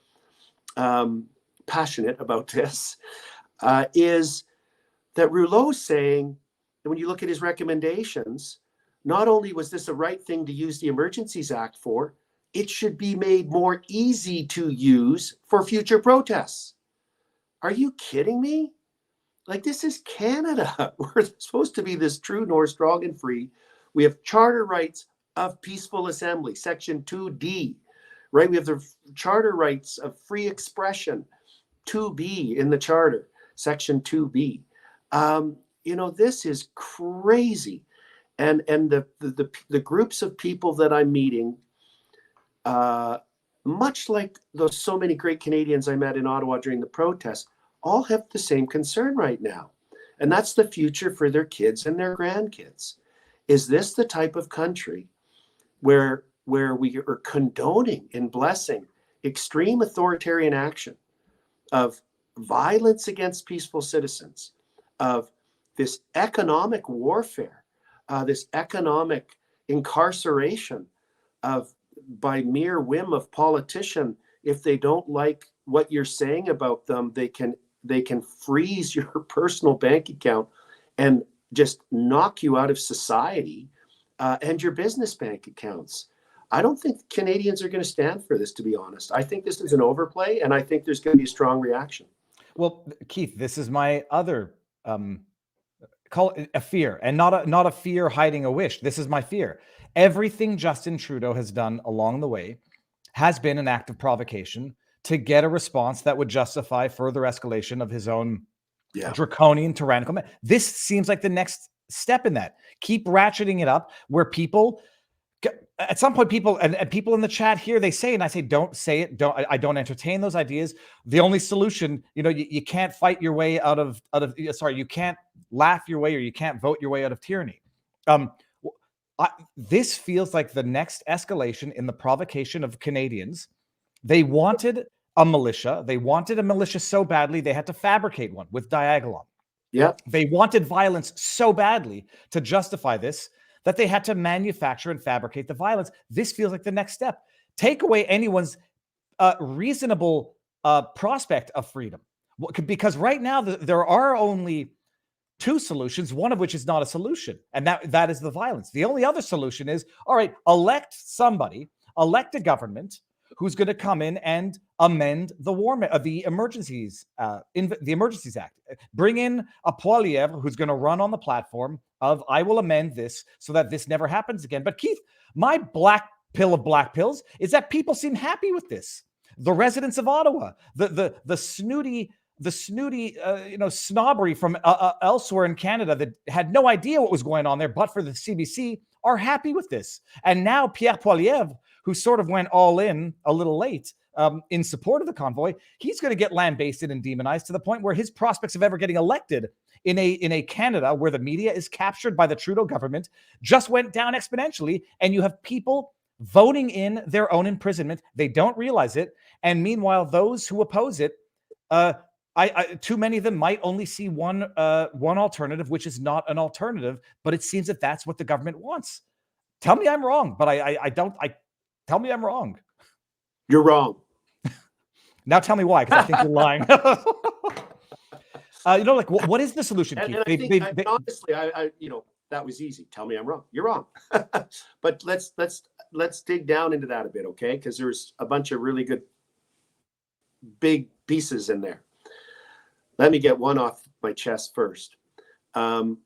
passionate about this, is that Rouleau's saying that when you look at his recommendations, not only was this the right thing to use the Emergencies Act for, it should be made more easy to use for future protests. Are you kidding me? Like, this is Canada. We're supposed to be this true north, strong and free. We have charter rights of peaceful assembly, section 2D, right? We have the charter rights of free expression, 2B in the charter, section 2B. This is crazy. And the groups of people that I'm meeting, much like those so many great Canadians I met in Ottawa during the protests, all have the same concern right now. And that's the future for their kids and their grandkids. Is this the type of country where we are condoning and blessing extreme authoritarian action of violence against peaceful citizens, of this economic warfare, this economic incarceration by mere whim of politician? If they don't like what you're saying about them, they can freeze your personal bank account and just knock you out of society and your business bank accounts. I don't think Canadians are going to stand for this, to be honest. I think this is an overplay, and I think there's going to be a strong reaction. Well, Keith, this is my other call it a fear, and not a fear hiding a wish. This is my fear. Everything Justin Trudeau has done along the way has been an act of provocation to get a response that would justify further escalation of his own draconian, tyrannical. This seems like the next step in that. Keep ratcheting it up where people, at some point, people in the chat here, they say, and I say, don't say it. I don't entertain those ideas. The only solution, you can't fight your way you can't laugh your way, or you can't vote your way out of tyranny. This feels like the next escalation in the provocation of Canadians. They wanted a militia. They wanted a militia so badly, they had to fabricate one with Diagolon. Yeah. They wanted violence so badly to justify this that they had to manufacture and fabricate the violence. This feels like the next step. Take away anyone's reasonable prospect of freedom. Because right now, there are only two solutions, one of which is not a solution, and that is the violence. The only other solution is, all right, elect a government who's going to come in and amend the Emergencies Act. Bring in a Poilievre who's going to run on the platform of, I will amend this so that this never happens again. But Keith, my black pill of black pills is that people seem happy with this. The residents of Ottawa, the snooty snobbery from elsewhere in Canada that had no idea what was going on there, but for the CBC, are happy with this. And now Pierre Poilievre, who sort of went all in a little late in support of the convoy, he's going to get lambasted and demonized to the point where his prospects of ever getting elected in a Canada where the media is captured by the Trudeau government just went down exponentially. And you have people voting in their own imprisonment. They don't realize it. And meanwhile, those who oppose it, too many of them might only see one alternative, which is not an alternative, but it seems that that's what the government wants. Tell me I'm wrong, but tell me I'm wrong. You're wrong. Now tell me why, because I think you're lying. What is the solution, Keith? And I think, honestly, that was easy. Tell me I'm wrong. You're wrong. But let's dig down into that a bit, okay? Because there's a bunch of really good big pieces in there. Let me get one off my chest first. Did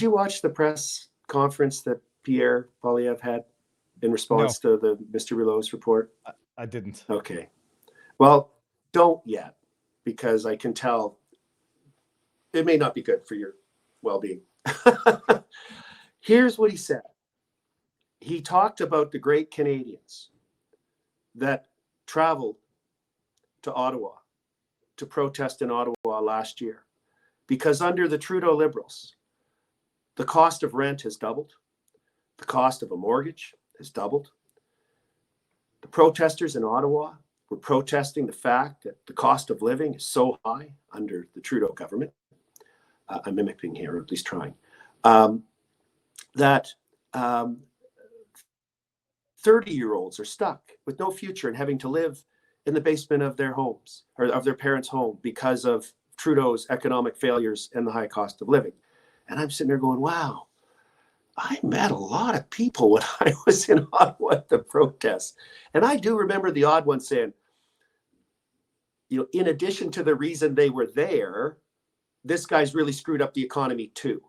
you watch the press conference that Pierre Poilievre had in response to the Mr. Rouleau's report? I didn't. Okay. Well, don't yet, because I can tell it may not be good for your well-being. Here's what he said. He talked about the great Canadians that traveled to Ottawa to protest in Ottawa last year, because under the Trudeau Liberals, the cost of rent has doubled. The cost of a mortgage has doubled. The protesters in Ottawa were protesting the fact that the cost of living is so high under the Trudeau government. I'm mimicking here, or at least trying. That 30-year-olds are stuck with no future and having to live in the basement of their homes, or of their parents' home, because of Trudeau's economic failures and the high cost of living. And I'm sitting there going, wow, I met a lot of people when I was in Ottawa at the protests. And I do remember the odd one saying, in addition to the reason they were there, this guy's really screwed up the economy too.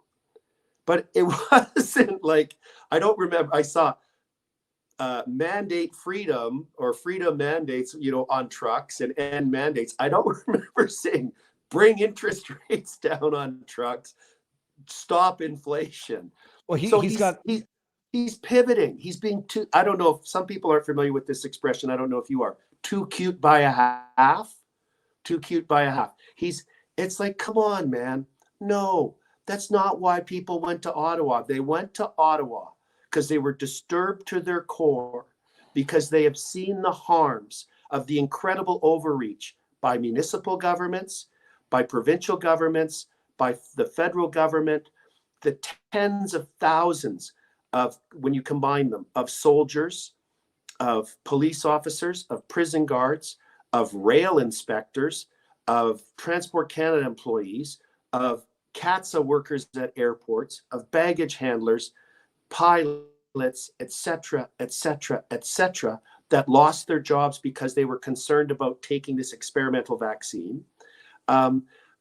But it wasn't like, I don't remember, I saw mandate freedom or freedom mandates, on trucks and end mandates. I don't remember saying bring interest rates down on trucks, stop inflation. Well, he's pivoting. He's being too, I don't know if some people aren't familiar with this expression. I don't know if you are. Too cute by a half. Too cute by a half. It's like, come on, man. No, that's not why people went to Ottawa. They went to Ottawa because they were disturbed to their core, because they have seen the harms of the incredible overreach by municipal governments, by provincial governments, by the federal government, the tens of thousands of, when you combine them, of soldiers, of police officers, of prison guards, of rail inspectors, of Transport Canada employees, of CATSA workers at airports, of baggage handlers, pilots, etc., etc., etc., that lost their jobs because they were concerned about taking this experimental vaccine.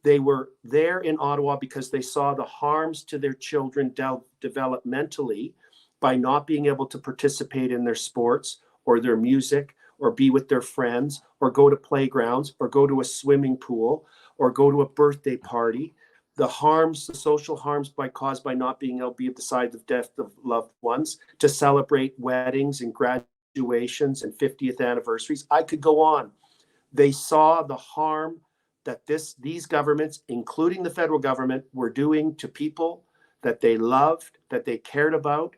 They were there in Ottawa because they saw the harms to their children developmentally by not being able to participate in their sports or their music or be with their friends or go to playgrounds or go to a swimming pool or go to a birthday party. The harms, the social harms caused by not being able to be at the side of death of loved ones, to celebrate weddings and graduations and 50th anniversaries. I could go on. They saw the harm that these governments, including the federal government, were doing to people that they loved, that they cared about,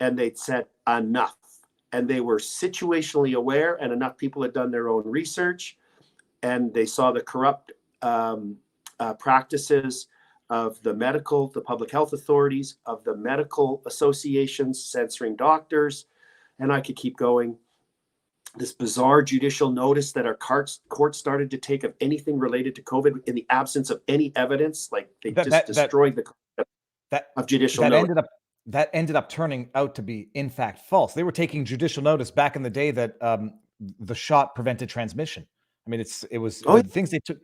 and they'd said enough. And they were situationally aware, and enough people had done their own research, and they saw the corrupt practices of the public health authorities, of the medical associations censoring doctors, and I could keep going. This bizarre judicial notice that our courts started to take of anything related to COVID in the absence of any evidence, like they destroyed the concept of judicial notice. That ended up turning out to be, in fact, false. They were taking judicial notice back in the day that the shot prevented transmission. I mean, it was things they took.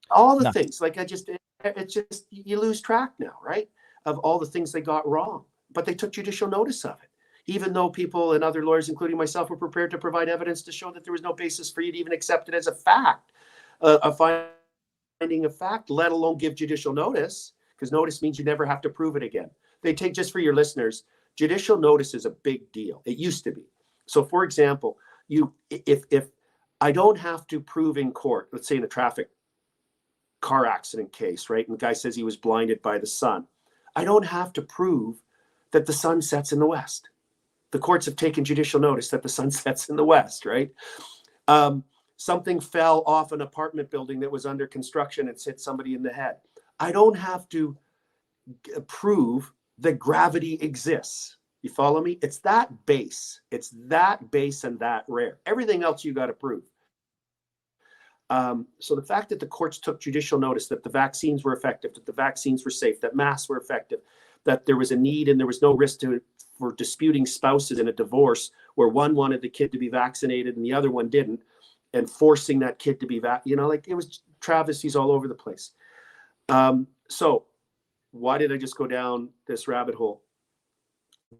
All the things, like it's just, you lose track now, right? Of all the things they got wrong, but they took judicial notice of it. Even though people and other lawyers, including myself, were prepared to provide evidence to show that there was no basis for you to even accept it as a fact, a finding of fact, let alone give judicial notice, because notice means you never have to prove it again. They take, just for your listeners, judicial notice is a big deal. It used to be. So, for example, if I don't have to prove in court, let's say in a traffic car accident case, right? And the guy says he was blinded by the sun. I don't have to prove that the sun sets in the west. The courts have taken judicial notice that the sun sets in the west, right? Something fell off an apartment building that was under construction and hit somebody in the head. I don't have to prove that gravity exists. You follow me? It's that base. It's that base and that rare. Everything else you got to prove. So the fact that the courts took judicial notice that the vaccines were effective, that the vaccines were safe, that masks were effective, that there was a need and there was no risk for disputing spouses in a divorce where one wanted the kid to be vaccinated and the other one didn't, and forcing that kid to be like it was travesties all over the place. So why did I just go down this rabbit hole?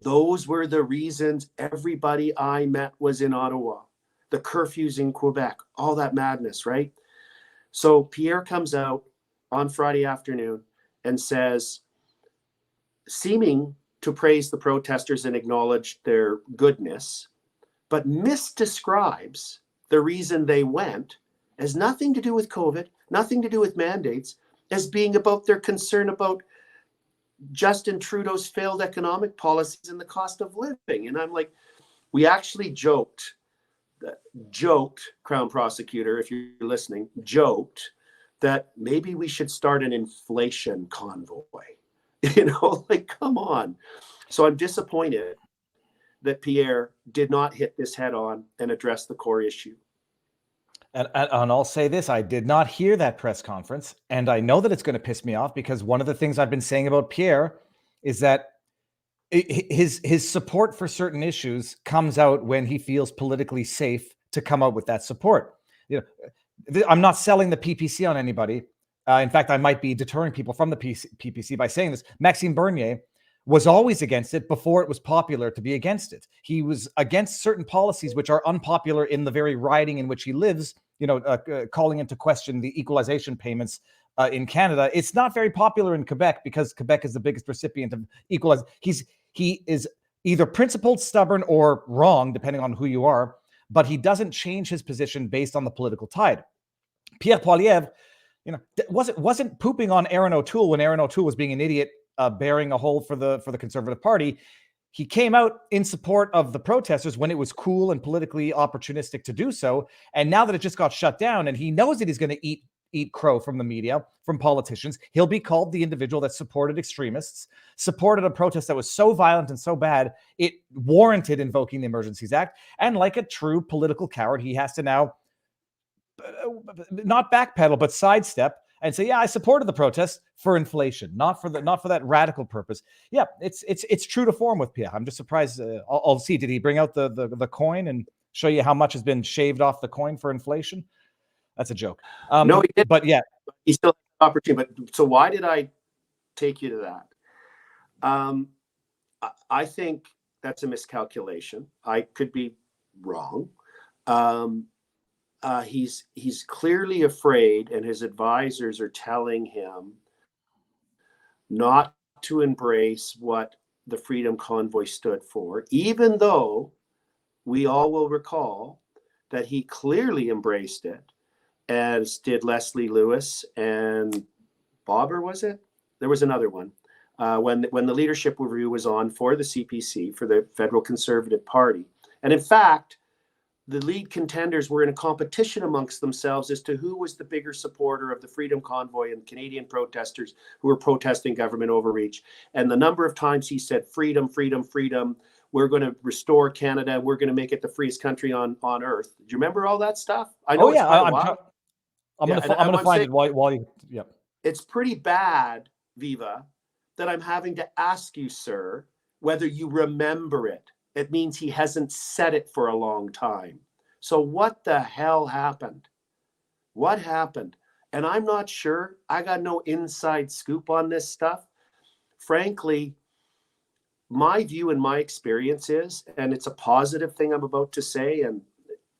Those were the reasons everybody I met was in Ottawa. The curfews in Quebec, all that madness, right? So Pierre comes out on Friday afternoon and says, seeming to praise the protesters and acknowledge their goodness, but misdescribes the reason they went as nothing to do with COVID, nothing to do with mandates, as being about their concern about Justin Trudeau's failed economic policies and the cost of living. And I'm like, we actually joked, Crown Prosecutor, if you're listening, joked that maybe we should start an inflation convoy. Like, come on. So I'm disappointed that Pierre did not hit this head on and address the core issue. And I'll say this, I did not hear that press conference, and I know that it's going to piss me off because one of the things I've been saying about Pierre is that his support for certain issues comes out when he feels politically safe to come out with that support. I'm not selling the PPC on anybody. In fact, I might be deterring people from the PPC by saying this. Maxime Bernier was always against it before it was popular to be against it. He was against certain policies which are unpopular in the very riding in which he lives, calling into question the equalization payments in Canada. It's not very popular in Quebec because Quebec is the biggest recipient of equalization. He is either principled, stubborn, or wrong, depending on who you are, but he doesn't change his position based on the political tide. Pierre Poilievre, wasn't pooping on Aaron O'Toole when Aaron O'Toole was being an idiot, bearing a hole for the Conservative Party. He came out in support of the protesters when it was cool and politically opportunistic to do so. And now that it just got shut down and he knows that he's going to eat crow from the media, from politicians, he'll be called the individual that supported extremists, supported a protest that was so violent and so bad, it warranted invoking the Emergencies Act. And like a true political coward, he has to now not backpedal, but sidestep and say, yeah, I supported the protest for inflation, not for that radical purpose. Yeah, it's true to form with Pierre. I'm just surprised. I'll see. Did he bring out the coin and show you how much has been shaved off the coin for inflation? That's a joke. No, he didn't. But yeah, he still has an opportunity. But so why did I take you to that? I think that's a miscalculation. I could be wrong. He's clearly afraid, and his advisors are telling him not to embrace what the Freedom Convoy stood for, even though we all will recall that he clearly embraced it, as did Leslie Lewis and Barber, was it? There was another one. When the leadership review was on for the CPC, for the Federal Conservative Party. And in fact, the lead contenders were in a competition amongst themselves as to who was the bigger supporter of the Freedom Convoy and Canadian protesters who were protesting government overreach. And the number of times he said, freedom, freedom, freedom, we're going to restore Canada, we're going to make it the freest country on earth. Do you remember all that stuff? I know. I'm going to find it while you, yeah. It's pretty bad, Viva, that I'm having to ask you, sir, whether you remember it. It means he hasn't said it for a long time. So what the hell happened? What happened? And I'm not sure. I got no inside scoop on this stuff. Frankly, my view and my experience is, and it's a positive thing I'm about to say, and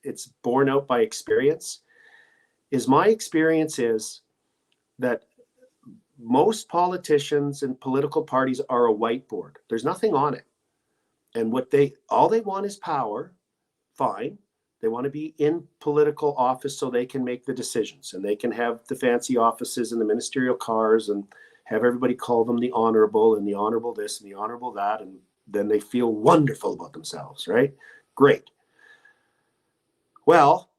it's borne out by experience, is my experience is that most politicians and political parties are a whiteboard. There's nothing on it. And all they want is power. Fine. They want to be in political office so they can make the decisions and they can have the fancy offices and the ministerial cars and have everybody call them the honorable and the honorable this and the honorable that, and then they feel wonderful about themselves, right? Great. Well,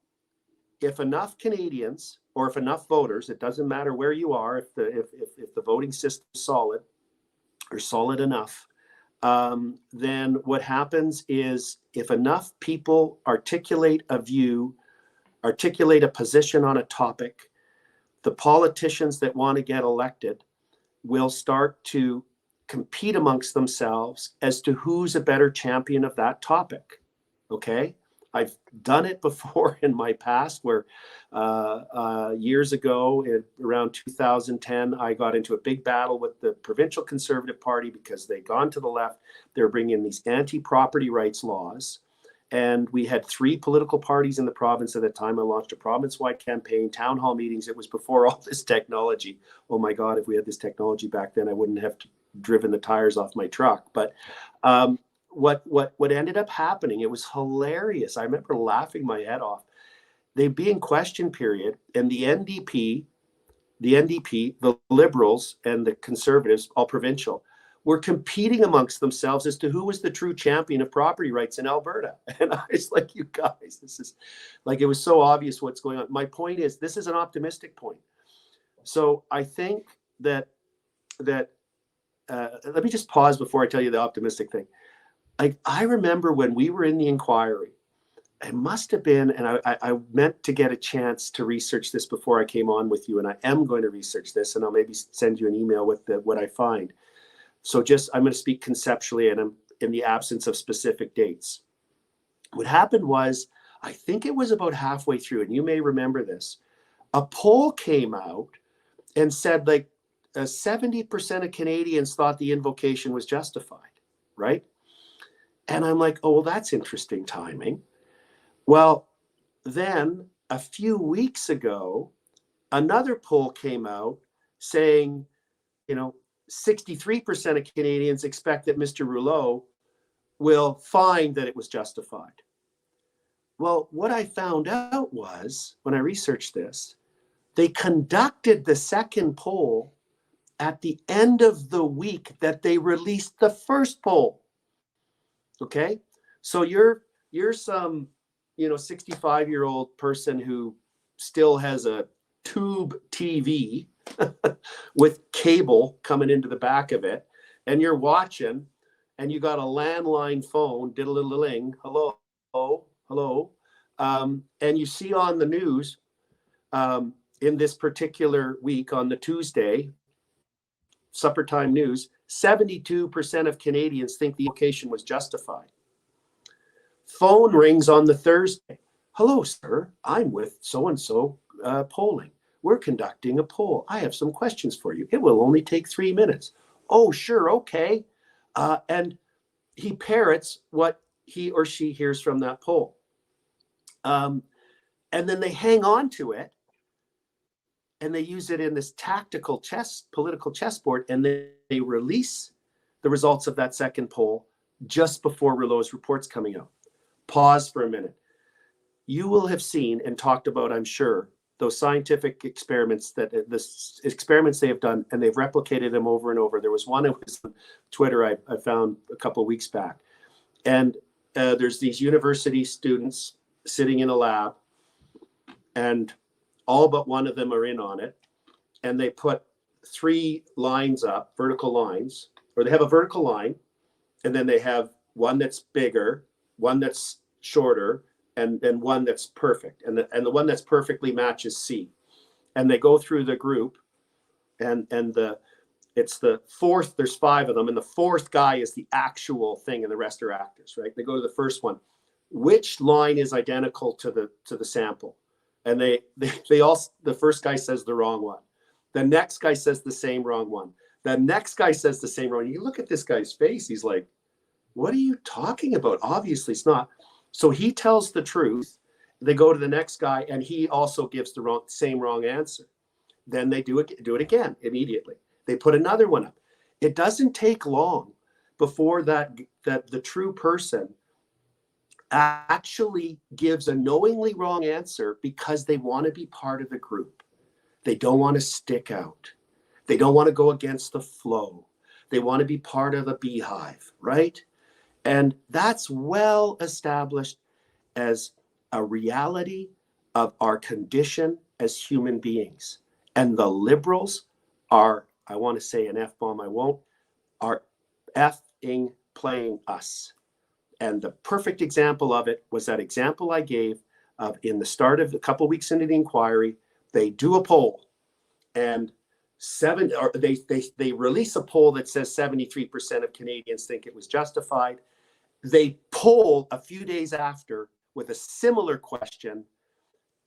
if enough Canadians, or if enough voters, it doesn't matter where you are, if the voting system is solid or solid enough, then what happens is if enough people articulate a view, articulate a position on a topic, the politicians that want to get elected will start to compete amongst themselves as to who's a better champion of that topic. Okay? I've done it before in my past where years ago, around 2010, I got into a big battle with the provincial Conservative Party because they'd gone to the left. They were bringing in these anti-property rights laws. And we had 3 political parties in the province at the time. I launched a province-wide campaign, town hall meetings. It was before all this technology. Oh my God, if we had this technology back then, I wouldn't have driven the tires off my truck. But what ended up happening, it was hilarious. I remember laughing my head off. They'd be in question period, and the NDP, the Liberals, and the Conservatives, all provincial, were competing amongst themselves as to who was the true champion of property rights in Alberta. And I was like, you guys, this is like, it was so obvious what's going on. My point is, this is an optimistic point. So I think that let me just pause before I tell you the optimistic thing. Like, I remember when we were in the inquiry, it must have been, and I meant to get a chance to research this before I came on with you, and I am going to research this, and I'll maybe send you an email with what I find. So I'm going to speak conceptually, and I'm in the absence of specific dates. What happened was, I think it was about halfway through, and you may remember this, a poll came out and said like 70% of Canadians thought the invocation was justified, right? And I'm like, oh, well, that's interesting timing. Well, then a few weeks ago, another poll came out saying, 63% of Canadians expect that Mr. Rouleau will find that it was justified. Well, what I found out was, when I researched this, they conducted the second poll at the end of the week that they released the first poll. Okay? So you're some, 65-year-old person who still has a tube TV with cable coming into the back of it, and you're watching, and you got a landline phone, diddle-a-ling, hello, and you see on the news in this particular week, on the Tuesday, supper time news, 72% of Canadians think the invocation was justified. Phone rings on the Thursday. Hello, sir. I'm with so-and-so polling. We're conducting a poll. I have some questions for you. It will only take 3 minutes. Oh, sure. Okay. And he parrots what he or she hears from that poll. And then they hang on to it, and they use it in this tactical political chessboard, and they release the results of that second poll just before Rouleau's report's coming out. Pause for a minute. You will have seen and talked about, I'm sure, those scientific experiments they have done, and they've replicated them over and over. There was one, it was on Twitter, I found a couple of weeks back. And there's these university students sitting in a lab, and all but one of them are in on it. And they put 3 lines up, vertical lines, or they have a vertical line, and then they have one that's bigger, one that's shorter, and one that's perfect. And the one that's perfectly matches C. And they go through the group, and it's the fourth, there's 5 of them, and the fourth guy is the actual thing, and the rest are actors, right? They go to the first one. Which line is identical to the sample? And they all, the first guy says the wrong one. The next guy says the same wrong one. The next guy says the same wrong. You look at this guy's face, he's like, what are you talking about? Obviously it's not. So he tells the truth. They go to the next guy, and he also gives the same wrong answer. Then they do it again immediately. They put another one up. It doesn't take long before that the true person actually gives a knowingly wrong answer because they want to be part of the group. They don't want to stick out. They don't want to go against the flow. They want to be part of the beehive, right? And that's well established as a reality of our condition as human beings. And the liberals are, I want to say an F-bomb, I won't, are effing playing us. And the perfect example of it was that example I gave of in the start of a couple of weeks into the inquiry, they do a poll and they release a poll that says 73% of Canadians think it was justified. They poll a few days after with a similar question,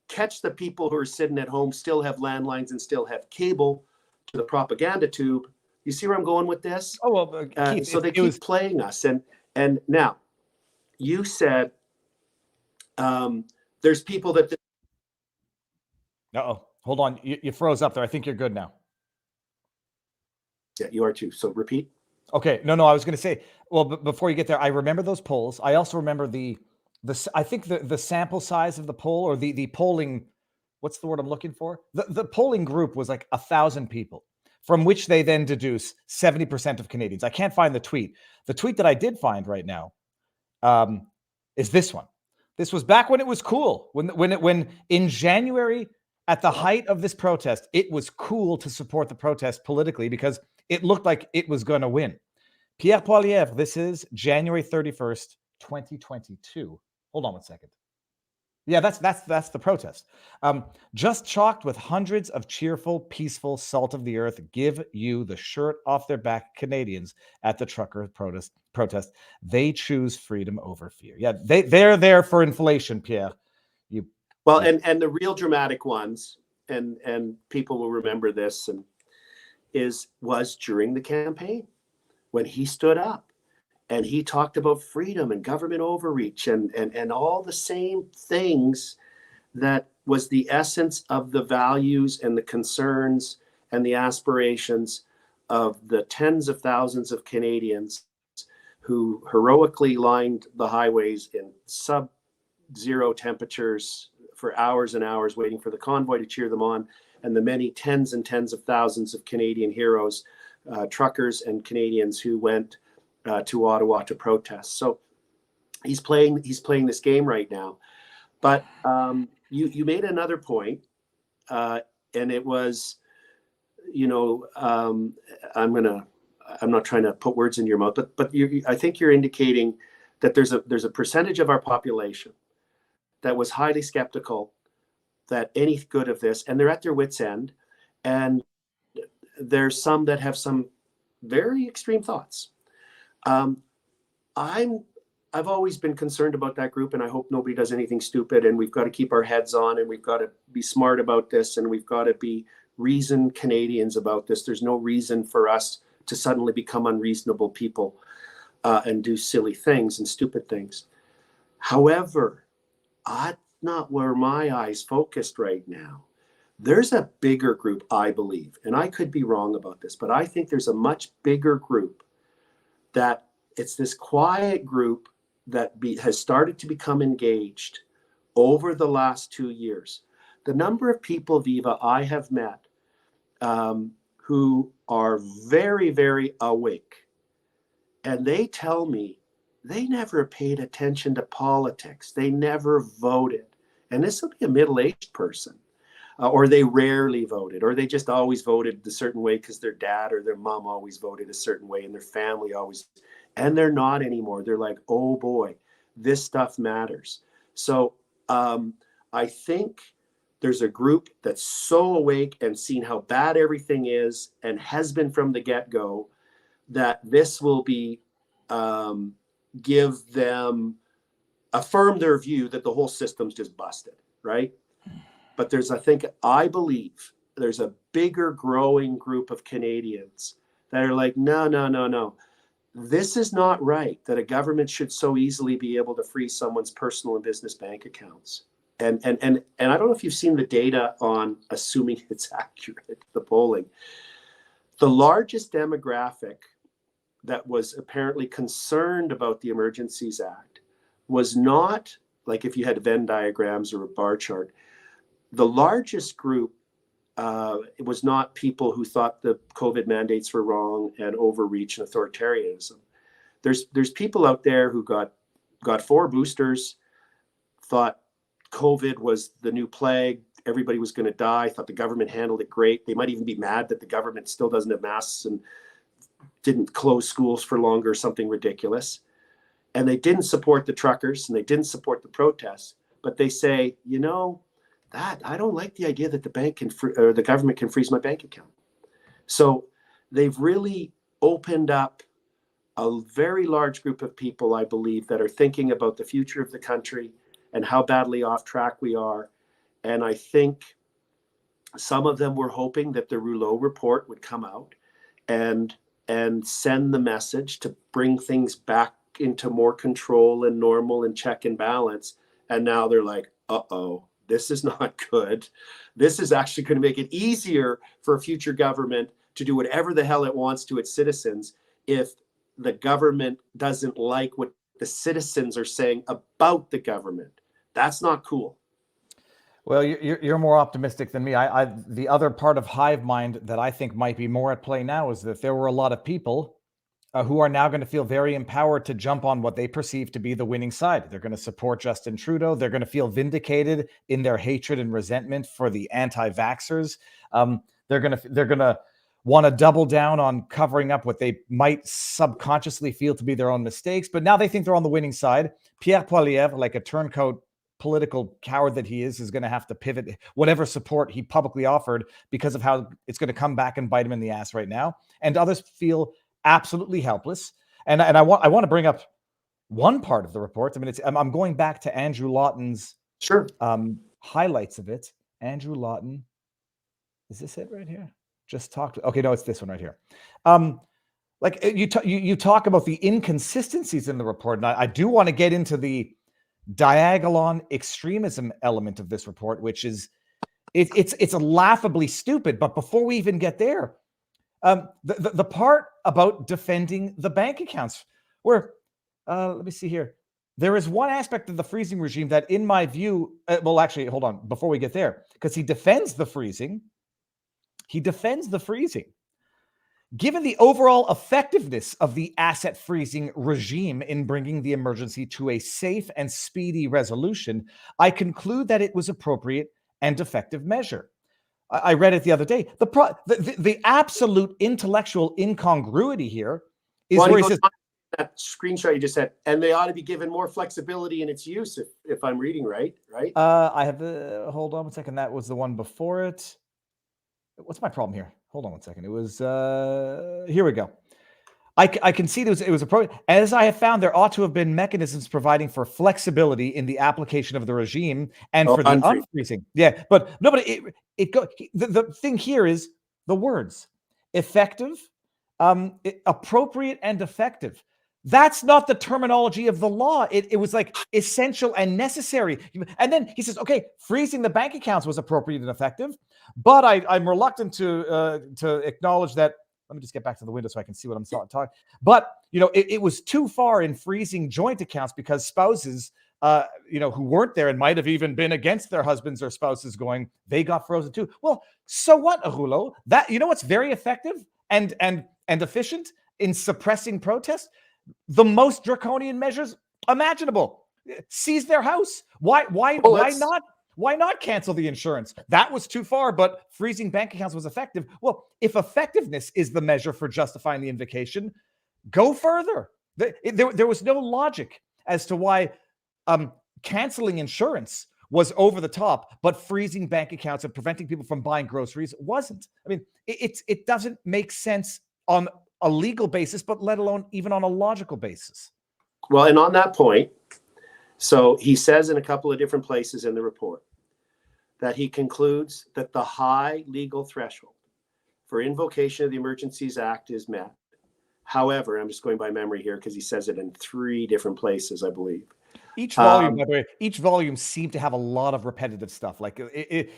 catch the people who are sitting at home, still have landlines and still have cable to the propaganda tube. You see where I'm going with this? Oh, well, Keith, so they keep playing us. And now you said there's people that. Uh-oh, hold on. You froze up there. I think you're good now. Yeah, you are too. So repeat. Okay. No, I was going to say, well, before you get there, I remember those polls. I also remember I think the sample size of the poll, or the polling, what's the word I'm looking for? The polling group was like 1,000 people, from which they then deduce 70% of Canadians. I can't find the tweet. The tweet that I did find right now is this one. This was back when it was cool. When in January, at the height of this protest, it was cool to support the protest politically because it looked like it was going to win. Pierre Poilievre, this is January 31st, 2022. Hold on one second. Yeah, that's the protest. Just chalked with hundreds of cheerful, peaceful, salt of the earth, give you the shirt off their back Canadians at the trucker protest. They choose freedom over fear. Yeah, they're there for inflation, Pierre. And the real dramatic ones, and people will remember this, was during the campaign when he stood up and he talked about freedom and government overreach and all the same things that was the essence of the values and the concerns and the aspirations of the tens of thousands of Canadians who heroically lined the highways in sub-zero temperatures for hours and hours waiting for the convoy to cheer them on, and the many tens and tens of thousands of Canadian heroes, truckers and Canadians who went to Ottawa to protest. So he's playing this game right now. But you made another point, and it was, I'm not trying to put words in your mouth, but I think you're indicating that there's a percentage of our population that was highly skeptical that any good of this, and they're at their wits' end, and there's some that have some very extreme thoughts. I've always been concerned about that group, and I hope nobody does anything stupid, and we've got to keep our heads on, and we've got to be smart about this, and we've got to be reasoned Canadians about this. There's no reason for us to suddenly become unreasonable people and do silly things and stupid things. However, that's not where my eyes focused right now. There's a bigger group, I believe, and I could be wrong about this, but I think there's a much bigger group that it's this quiet group that has started to become engaged over the last 2 years. The number of people, Viva, I have met who are very, very awake, and they tell me they never paid attention to politics. They never voted. And this will be a middle-aged person. Or they rarely voted, or they just always voted a certain way because their dad or their mom always voted a certain way and their family always, and they're not anymore. They're like, oh boy, this stuff matters. So I think there's a group that's so awake and seen how bad everything is and has been from the get-go that this will be affirm their view that the whole system's just busted, right? But I believe there's a bigger growing group of Canadians that are like, no. This is not right that a government should so easily be able to freeze someone's personal and business bank accounts. And I don't know if you've seen the data on, assuming it's accurate, the polling. The largest demographic that was apparently concerned about the Emergencies Act was not like if you had Venn diagrams or a bar chart. The largest group it was not people who thought the COVID mandates were wrong and overreach and authoritarianism. There's people out there who got 4 boosters, thought COVID was the new plague, everybody was going to die, thought the government handled it great. They might even be mad that the government still doesn't have masks and didn't close schools for longer, something ridiculous. And they didn't support the truckers and they didn't support the protests, but they say, you know, that I don't like the idea that the bank can or the government can freeze my bank account. So they've really opened up a very large group of people, I believe, that are thinking about the future of the country and how badly off track we are. And I think some of them were hoping that the Rouleau report would come out and send the message to bring things back into more control and normal and check and balance. And now they're like, uh-oh, this is not good. This is actually going to make it easier for a future government to do whatever the hell it wants to its citizens if the government doesn't like what the citizens are saying about the government. That's not cool. Well, you're more optimistic than me. The other part of hive mind that I think might be more at play now is that there were a lot of people who are now going to feel very empowered to jump on what they perceive to be the winning side. They're going to support Justin Trudeau. They're going to feel vindicated in their hatred and resentment for the anti-vaxxers. They're going to want to double down on covering up what they might subconsciously feel to be their own mistakes. But now they think they're on the winning side. Pierre Poilievre, like a turncoat political coward that he is going to have to pivot whatever support he publicly offered because of how it's going to come back and bite him in the ass right now. And others feel absolutely helpless. And I want to bring up one part of the report. I mean, I'm going back to Andrew Lawton's highlights of it. Andrew Lawton, is this it right here? Just talked. Okay, no, it's this one right here. Like you talk about the inconsistencies in the report, and I do want to get into the diagolon extremism element of this report, which is it's laughably stupid. But before we even get there, the part about defending the bank accounts, where let me see here, there is one aspect of the freezing regime that, in my view, well, actually, hold on, before we get there, because he defends the freezing. Given the overall effectiveness of the asset freezing regime in bringing the emergency to a safe and speedy resolution, I conclude that it was appropriate and effective measure. I read it the other day. The absolute intellectual incongruity here is where he says, that screenshot you just said, and they ought to be given more flexibility in its use, if I'm reading right? I have the, hold on one second. That was the one before it. What's my problem here? Hold on one second. It was, here we go. I can see it was appropriate. As I have found, there ought to have been mechanisms providing for flexibility in the application of the regime and for the unfreezing. Yeah, but the thing here is the words effective, appropriate and effective. That's not the terminology of the law. It was like essential and necessary. And then he says, okay, freezing the bank accounts was appropriate and effective, but I'm reluctant to acknowledge that. Let me just get back to the window so I can see what I'm talking. But, it was too far in freezing joint accounts because spouses, who weren't there and might have even been against their husbands or spouses going, they got frozen too. Well, so what, Ahulo? That, what's very effective and efficient in suppressing protest? The most draconian measures imaginable. Seize their house. Why not? Why not cancel the insurance? That was too far, but freezing bank accounts was effective. Well, if effectiveness is the measure for justifying the invocation, go further. There was no logic as to why canceling insurance was over the top, but freezing bank accounts and preventing people from buying groceries wasn't. I mean, it doesn't make sense on a legal basis, but let alone even on a logical basis. Well, and on that point, so he says in a couple of different places in the report that he concludes that the high legal threshold for invocation of the Emergencies Act is met. However, I'm just going by memory here because he says it in 3 different places, I believe. Each volume, by the way, each volume seemed to have a lot of repetitive stuff. Like it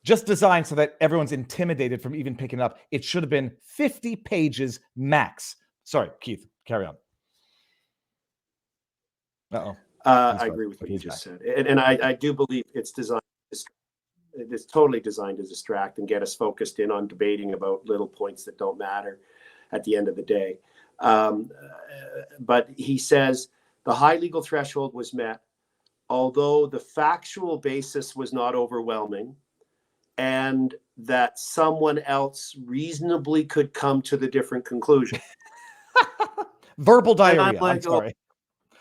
just designed so that everyone's intimidated from even picking it up. It should have been 50 pages max. Sorry, Keith, carry on. I agree with what you just said. And I do believe it's designed It's totally designed to distract and get us focused in on debating about little points that don't matter at the end of the day. But he says the high legal threshold was met, although the factual basis was not overwhelming, and that someone else reasonably could come to the different conclusion. Verbal diarrhea. I'm like, I'm sorry.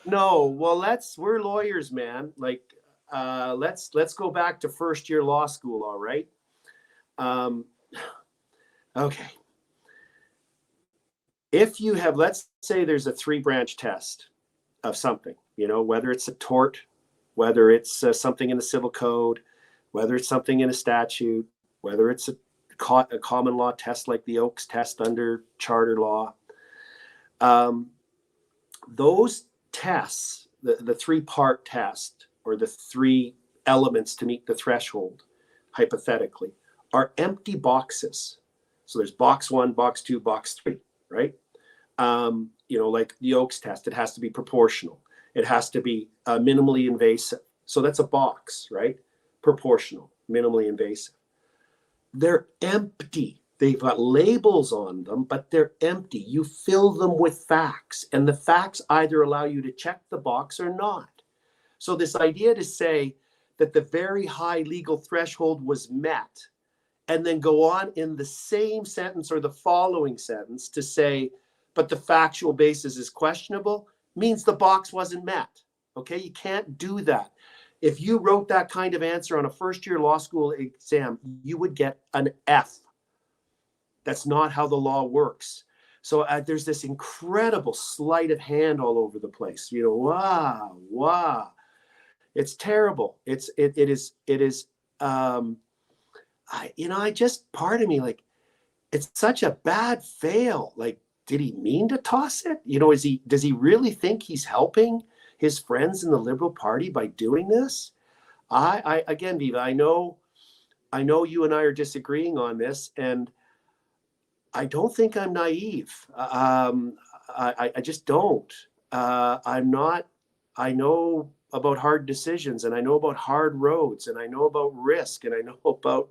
No, well, we're lawyers, man. Like, let's go back to first year law school. All right. Okay. If you have, let's say there's a 3-branch test of something, whether it's a tort, whether it's something in the civil code, whether it's something in a statute, whether it's a common law test like the Oakes test under charter law. Those tests, the 3-part test, or the 3 elements to meet the threshold, hypothetically, are empty boxes. So there's box 1, box 2, box 3, right? Like the Oakes test, it has to be proportional. It has to be minimally invasive. So that's a box, right? Proportional, minimally invasive. They're empty. They've got labels on them, but they're empty. You fill them with facts, and the facts either allow you to check the box or not. So this idea to say that the very high legal threshold was met, and then go on in the same sentence or the following sentence to say, but the factual basis is questionable, means the box wasn't met. Okay, you can't do that. If you wrote that kind of answer on a first-year law school exam, you would get an F. That's not how the law works. So there's this incredible sleight of hand all over the place. Wow. It's terrible. It is. I just, part of me, like, it's such a bad fail. Like, did he mean to toss it? Does he really think he's helping his friends in the Liberal Party by doing this? Again, Viva, I know you and I are disagreeing on this, and I don't think I'm naive. I just don't. I'm not. I know about hard decisions, and I know about hard roads, and I know about risk, and I know about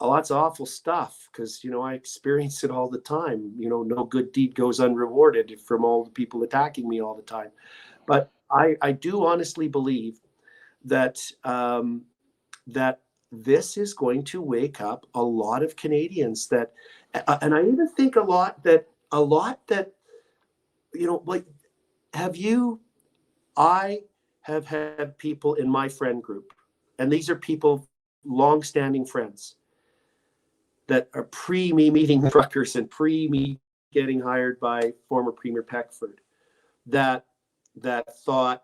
lots of awful stuff because, I experience it all the time. No good deed goes unrewarded from all the people attacking me all the time. But I do honestly believe that that this is going to wake up a lot of Canadians that, and I even think a lot that, like, I have had people in my friend group, and these are people, long-standing friends, that are pre-me meeting Rutgers and pre-me getting hired by former Premier Peckford, that thought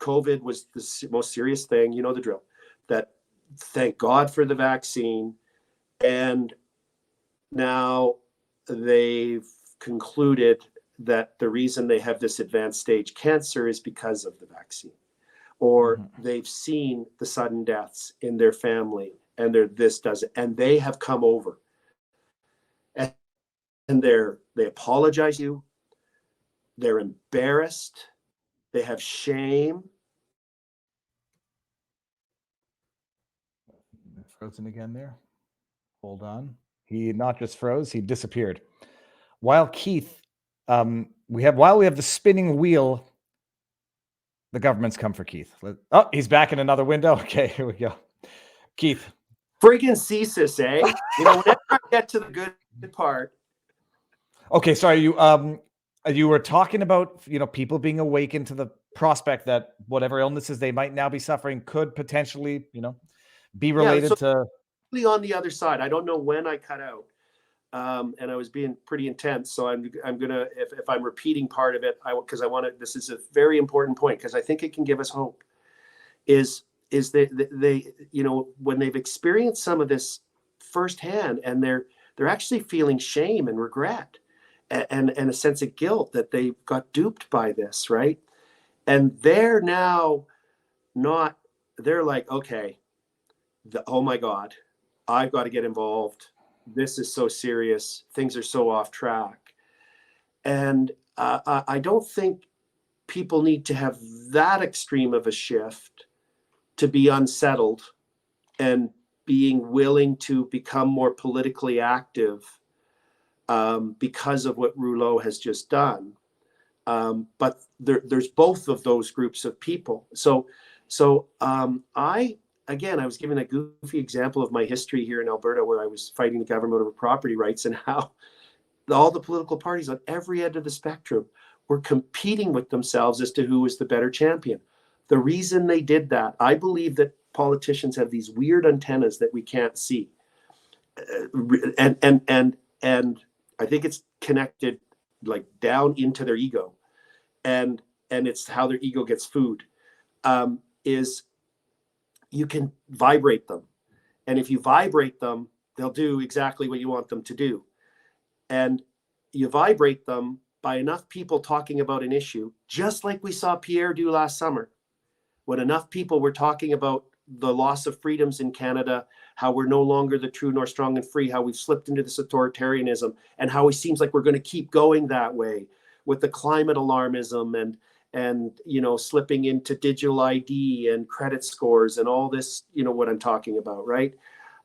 COVID was the most serious thing, the drill, that thank God for the vaccine, and now they've concluded that the reason they have this advanced stage cancer is because of the vaccine, or they've seen the sudden deaths in their family, and this does it, and they have come over, and they apologize to you, they're embarrassed, they have shame. Frozen again there. Hold on. He not just froze, he disappeared. While Keith, we have the spinning wheel, the government's come for Keith. Oh, he's back in another window. Okay, here we go. Keith. Friggin' CSIS, eh? Whenever I get to the good part. Okay, sorry, you were talking about, people being awakened to the prospect that whatever illnesses they might now be suffering could potentially, be related to. On the other side, I don't know when I cut out, and I was being pretty intense. So I'm gonna, if I'm repeating part of it, because I want to. This is a very important point because I think it can give us hope. Is they when they've experienced some of this firsthand, and they're actually feeling shame and regret, and a sense of guilt that they got duped by this, right? And they're now not. They're like, okay. Oh my God, I've got to get involved. This is so serious. Things are so off track. And I don't think people need to have that extreme of a shift to be unsettled and being willing to become more politically active because of what Rouleau has just done. But there's both of those groups of people. So I was given a goofy example of my history here in Alberta, where I was fighting the government over property rights, and how all the political parties on every end of the spectrum were competing with themselves as to who was the better champion. The reason they did that, I believe that politicians have these weird antennas that we can't see, and I think it's connected like down into their ego, and it's how their ego gets food. Is you can vibrate them, and if you vibrate them, they'll do exactly what you want them to do. And you vibrate them by enough people talking about an issue, just like we saw Pierre do last summer, when enough people were talking about the loss of freedoms in Canada, how we're no longer the true nor strong and free, how we've slipped into this authoritarianism, and how it seems like we're going to keep going that way with the climate alarmism and slipping into digital ID and credit scores and all this, what I'm talking about, right?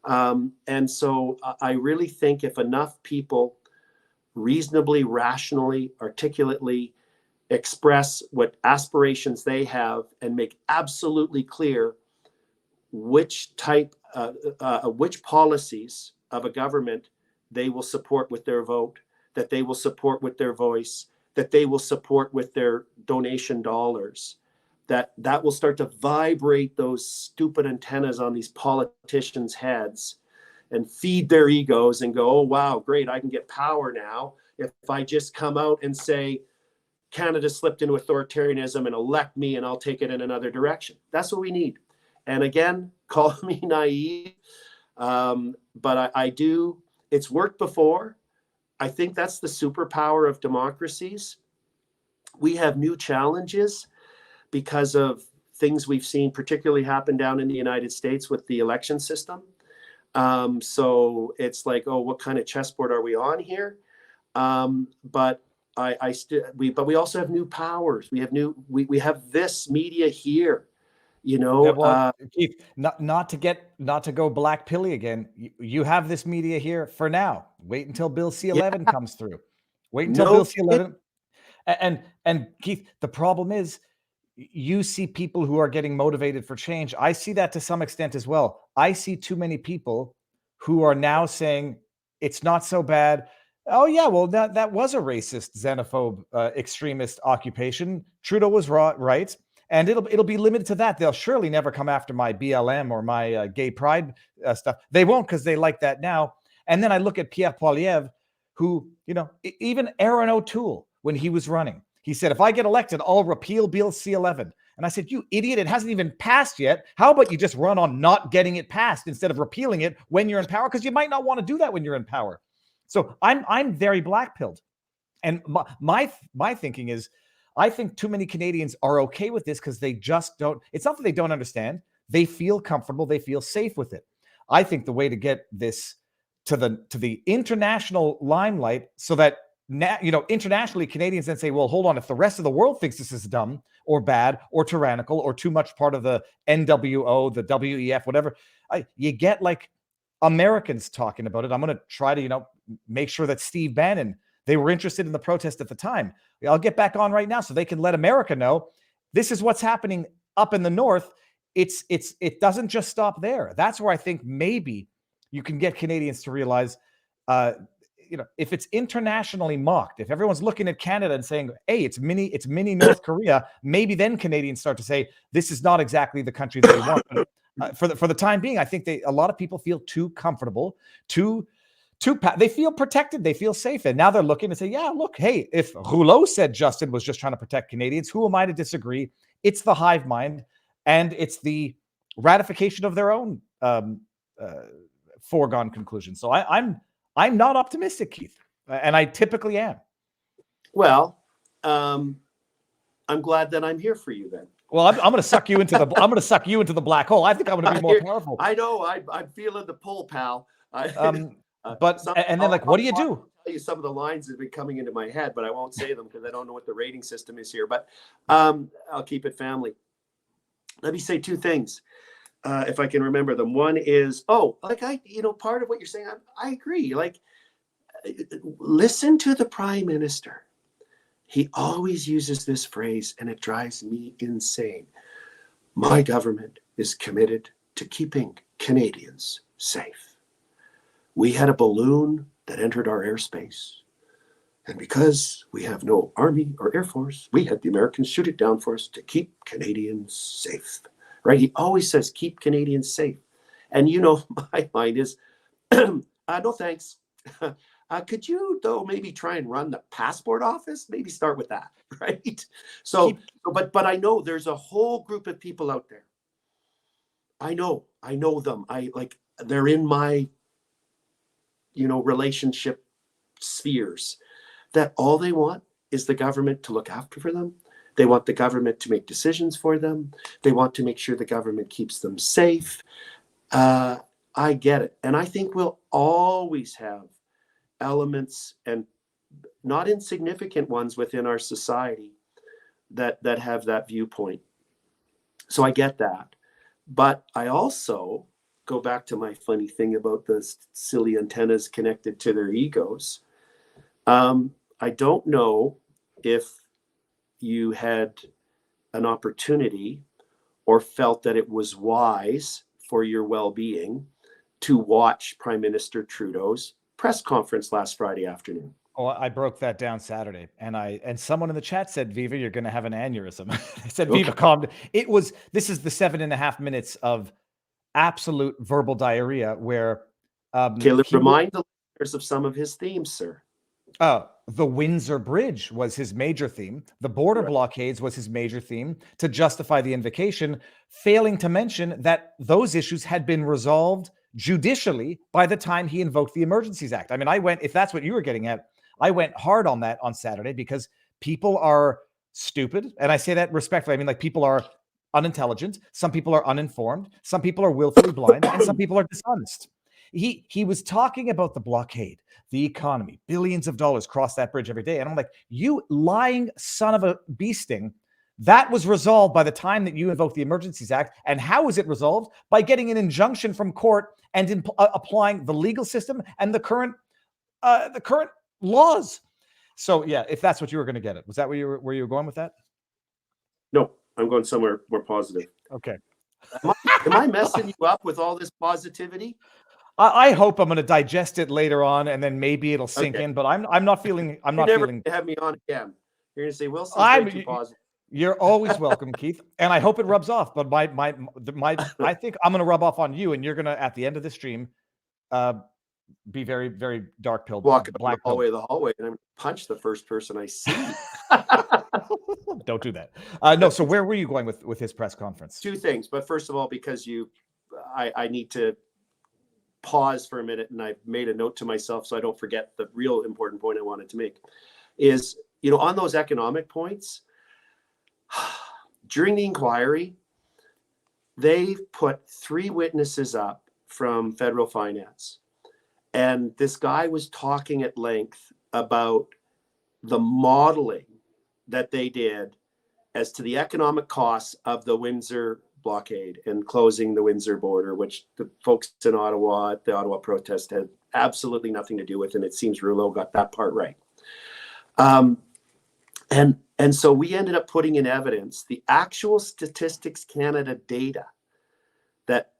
And so I really think if enough people reasonably, rationally, articulately express what aspirations they have and make absolutely clear which policies of a government they will support with their vote, that they will support with their voice, that they will support with their donation dollars, that will start to vibrate those stupid antennas on these politicians' heads and feed their egos and go, oh, wow, great, I can get power now if I just come out and say, Canada slipped into authoritarianism and elect me and I'll take it in another direction. That's what we need. And again, call me naive, but I do, it's worked before. I think that's the superpower of democracies. We have new challenges because of things we've seen particularly happen down in the United States with the election system. So it's like, oh, what kind of chessboard are we on here? But we also have new powers. We have this media here, Keith, not to go black pilly again. You have this media here for now. Wait until Bill C-11 comes through. Wait until Bill C-11. And Keith, the problem is, you see people who are getting motivated for change. I see that to some extent as well. I see too many people who are now saying it's not so bad. Oh yeah, well that was a racist, xenophobe, extremist occupation. Trudeau was right, and it'll be limited to that. They'll surely never come after my BLM or my gay pride stuff. They won't, because they like that now. And then I look at Pierre Poilievre, who, even Aaron O'Toole, when he was running, he said, if I get elected, I'll repeal Bill C-11. And I said, you idiot, it hasn't even passed yet. How about you just run on not getting it passed instead of repealing it when you're in power? Because you might not want to do that when you're in power. So I'm very black-pilled. And my thinking is, I think too many Canadians are okay with this because they just don't. It's not that they don't understand. They feel comfortable. They feel safe with it. I think the way to get this to the international limelight, so that internationally Canadians then say, well, hold on, if the rest of the world thinks this is dumb or bad or tyrannical or too much part of the NWO, the WEF, whatever, you get like Americans talking about it. I'm going to try to, make sure that Steve Bannon, they were interested in the protest at the time. I'll get back on right now so they can let America know this is what's happening up in the north. It doesn't just stop there. That's where I think maybe you can get Canadians to realize, if it's internationally mocked, if everyone's looking at Canada and saying, hey, it's mini North Korea, maybe then Canadians start to say, this is not exactly the country that they want. For the time being, I think a lot of people feel too comfortable, they feel protected, they feel safe. And now they're looking and say, yeah, look, hey, if Rouleau said Justin was just trying to protect Canadians, who am I to disagree? It's the hive mind, and it's the ratification of their own foregone conclusion. So I'm not optimistic, Keith, and I typically am. Well, I'm glad that I'm here for you then. Well, I'm going to suck you into the black hole. I think I'm going to be more powerful. I know. I'm feeling the pull, pal. But then what do you do? I'll tell you some of the lines that have been coming into my head, but I won't say them because I don't know what the rating system is here. But I'll keep it family. Let me say two things. if I can remember them. One is, part of what you're saying, I agree. Like, listen to the Prime Minister. He always uses this phrase, and it drives me insane. My government is committed to keeping Canadians safe. We had a balloon that entered our airspace. And because we have no army or air force, we had the Americans shoot it down for us to keep Canadians safe. Right? He always says, keep Canadians safe. And my mind is, no thanks. Could you, though, maybe try and run the passport office? Maybe start with that, right? But I know there's a whole group of people out there. I know them. They're in my, relationship spheres, that all they want is the government to look after for them. They want the government to make decisions for them. They want to make sure the government keeps them safe. I get it. And I think we'll always have elements, and not insignificant ones, within our society that have that viewpoint. So I get that. But I also go back to my funny thing about the silly antennas connected to their egos. I don't know if you had an opportunity or felt that it was wise for your well-being to watch Prime Minister Trudeau's press conference last Friday afternoon. Oh, I broke that down Saturday, and someone in the chat said, "Viva, you're going to have an aneurysm." I said, "Viva, calm." This is the 7.5 minutes of absolute verbal diarrhea where remind the listeners of some of his themes, sir. The Windsor Bridge was his major theme. The border blockades was his major theme to justify the invocation, failing to mention that those issues had been resolved judicially by the time he invoked the Emergencies Act. I mean, if that's what you were getting at, I went hard on that on Saturday because people are stupid. And I say that respectfully. I mean, like, people are unintelligent. Some people are uninformed. Some people are willfully blind, and some people are dishonest. He was talking about the blockade, the economy, billions of dollars cross that bridge every day. And I'm like, you lying son of a bee sting. That was resolved by the time that you invoked the Emergencies Act. And how was it resolved? By getting an injunction from court and applying the legal system and the current laws. So yeah, if that's what you were going to get at, was that where you were going with that? No, I'm going somewhere more positive. Okay. Am I messing you up with all this positivity? I hope I'm going to digest it later on, and then maybe it'll sink in. But I'm not feeling. You're never going to have me on again. You're going to say, Wilson's too positive. You're always welcome, Keith, and I hope it rubs off. But I think I'm going to rub off on you, and you're going to, at the end of the stream, be very, very dark pilled. Walk up the hallway, and I'm going to punch the first person I see. Don't do that. No. So where were you going with his press conference? Two things, but first of all, because I need to pause for a minute, and I've made a note to myself so I don't forget the real important point I wanted to make is, on those economic points, during the inquiry, they put 3 witnesses up from federal finance. And this guy was talking at length about the modeling that they did as to the economic costs of the Windsor blockade and closing the Windsor border, which the folks in Ottawa at the Ottawa protest had absolutely nothing to do with. And it seems Rouleau got that part right. And so we ended up putting in evidence the actual Statistics Canada data that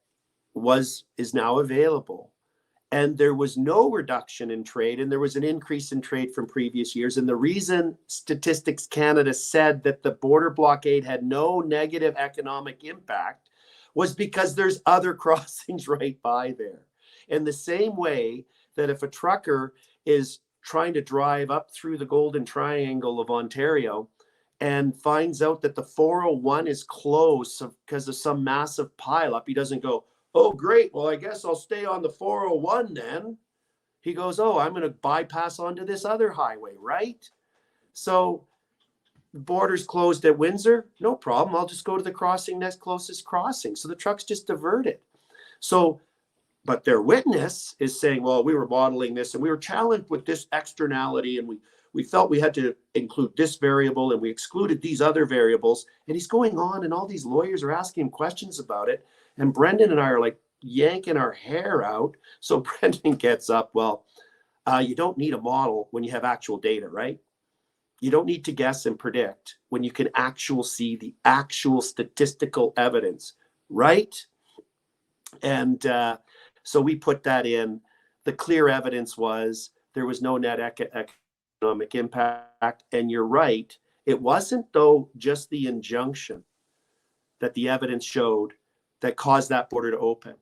is now available. And there was no reduction in trade, and there was an increase in trade from previous years. And the reason Statistics Canada said that the border blockade had no negative economic impact was because there's other crossings right by there. In the same way that if a trucker is trying to drive up through the Golden Triangle of Ontario and finds out that the 401 is closed because of some massive pileup, he doesn't go, "Oh, great. Well, I guess I'll stay on the 401 then." He goes, "Oh, I'm going to bypass onto this other highway," right? So borders closed at Windsor, no problem. I'll just go to the next closest crossing. So the trucks just diverted. So, but their witness is saying, well, we were modeling this and we were challenged with this externality, and we felt we had to include this variable and we excluded these other variables. And he's going on, and all these lawyers are asking him questions about it. And Brendan and I are like yanking our hair out. So Brendan gets up, well, you don't need a model when you have actual data, right? You don't need to guess and predict when you can see the actual statistical evidence, right? And so we put that in. The clear evidence was there was no net economic impact. And you're right, it wasn't though just the injunction that the evidence showed that caused that border to open.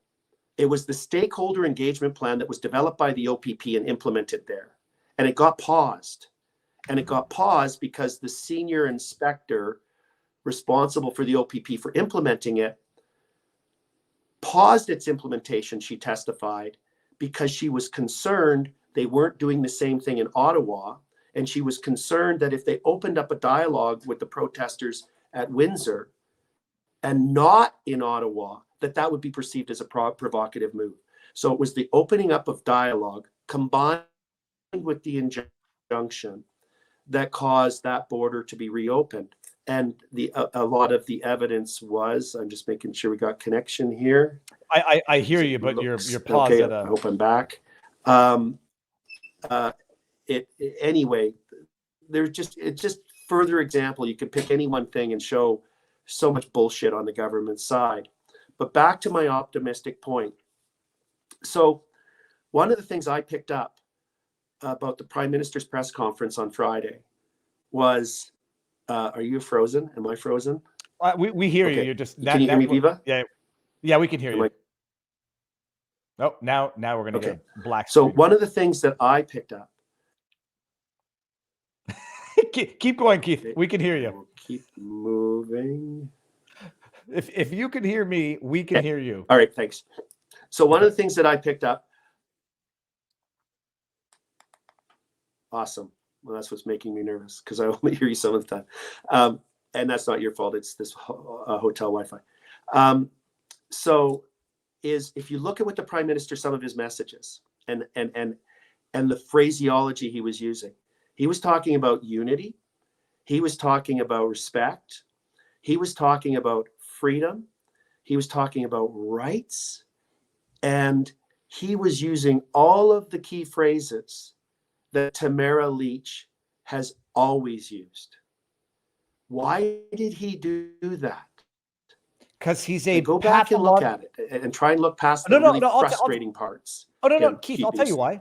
It was the stakeholder engagement plan that was developed by the OPP and implemented there. And it got paused. And it got paused because the senior inspector responsible for the OPP for implementing it paused its implementation, she testified, because she was concerned they weren't doing the same thing in Ottawa. And she was concerned that if they opened up a dialogue with the protesters at Windsor and not in Ottawa, that would be perceived as a provocative move. So it was the opening up of dialogue combined with the injunction that caused that border to be reopened. And a lot of the evidence was, I'm just making sure we got connection here. I hear you, but your pause okay, at I hope I'm back. Anyway, it's just further example. You can pick any one thing and show so much bullshit on the government side. But back to my optimistic point. So one of the things I picked up about the Prime Minister's press conference on Friday was, are you frozen? Am I frozen? We hear Okay. you. You're just Can you hear me, Viva? Yeah, we can hear you. Oh, now we're gonna get black. So one of the things that I picked up. Keep going, Keith. We can hear you. We'll keep moving. If you can hear me, we can hear you. All right, thanks. So one of the things that I picked up. Awesome. Well, that's what's making me nervous because I only hear you some of the time. And that's not your fault. It's this hotel Wi-Fi. So if you look at what the Prime Minister, some of his messages and the phraseology he was using, he was talking about unity. He was talking about respect. He was talking about freedom. He was talking about rights. And he was using all of the key phrases that Tamara Leach has always used. Why did he do that? Because he's a go back and look at it and try and look past the really frustrating parts. Oh, no, Keith, I'll tell you why.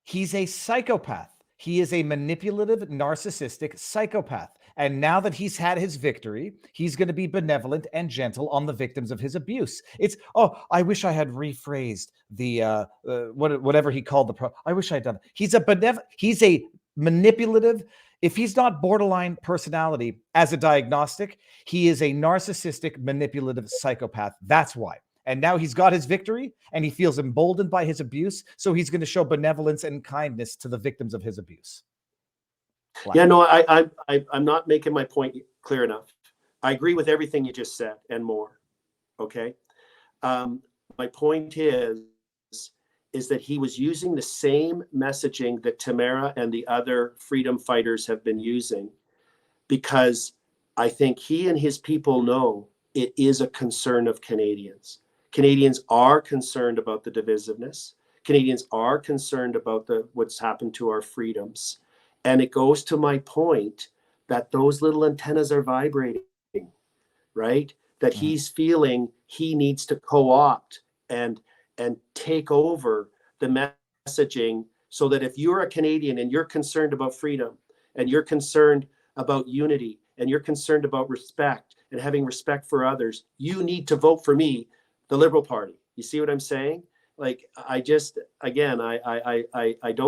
He's a psychopath. He is a manipulative, narcissistic psychopath. And now that he's had his victory, he's going to be benevolent and gentle on the victims of his abuse. It's, I wish I had rephrased the whatever he called I wish I had done it. He's a manipulative. If he's not borderline personality as a diagnostic, he is a narcissistic, manipulative psychopath. That's why. And now he's got his victory and he feels emboldened by his abuse. So he's going to show benevolence and kindness to the victims of his abuse. Wow. Yeah, no, I'm not making my point clear enough. I agree with everything you just said and more. Okay. My point is that he was using the same messaging that Tamara and the other freedom fighters have been using, because I think he and his people know it is a concern of Canadians. Canadians are concerned about the divisiveness. Canadians are concerned about what's happened to our freedoms. And it goes to my point that those little antennas are vibrating, right? That he's feeling he needs to co-opt and take over the messaging, so that if you're a Canadian and you're concerned about freedom and you're concerned about unity and you're concerned about respect and having respect for others, you need to vote for me, the Liberal Party. You see what I'm saying? Like, I don't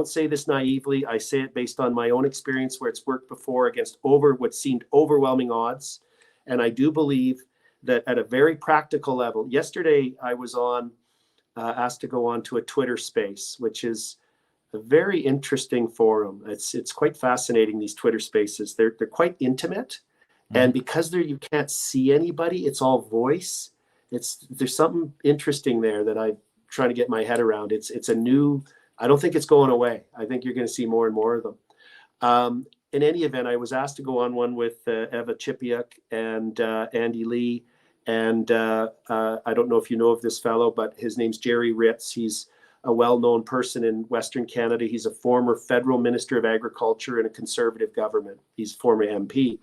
say this naively. I say it based on my own experience where it's worked before against what seemed overwhelming odds. And I do believe that at a very practical level, yesterday I was asked to go on to a Twitter space, which is a very interesting forum. It's quite fascinating, these Twitter spaces. They're quite intimate. And because you can't see anybody, it's all voice. There's something interesting there that I'm trying to get my head around. It's a new, I don't think it's going away. I think you're going to see more and more of them. In any event, I was asked to go on one with Eva Chipiuk and Andy Lee And I don't know if you know of this fellow, but his name's Jerry Ritz. He's a well-known person in Western Canada. He's a former federal minister of agriculture in a conservative government. He's former MP.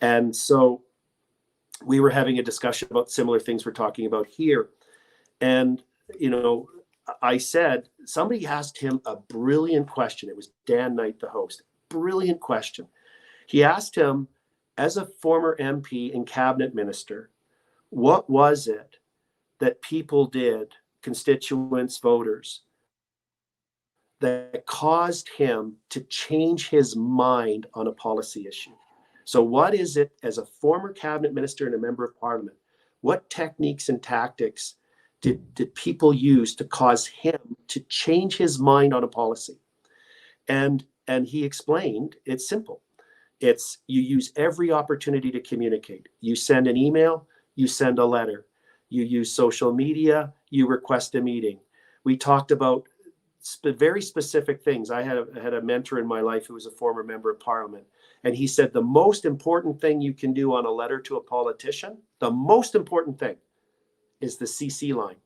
And so we were having a discussion about similar things we're talking about here. And, you know, I said, somebody asked him a brilliant question. It was Dan Knight, the host. Brilliant question. He asked him, as a former MP and cabinet minister, what was it that people did, constituents, voters, that caused him to change his mind on a policy issue? So what is it, as a former cabinet minister and a member of parliament, what techniques and tactics did people use to cause him to change his mind on a policy? And he explained, it's simple. It's you use every opportunity to communicate. You send an email, you send a letter, you use social media, you request a meeting. We talked about very specific things. I had a mentor in my life who was a former member of parliament. And he said, the most important thing you can do on a letter to a politician, the most important thing is the CC line.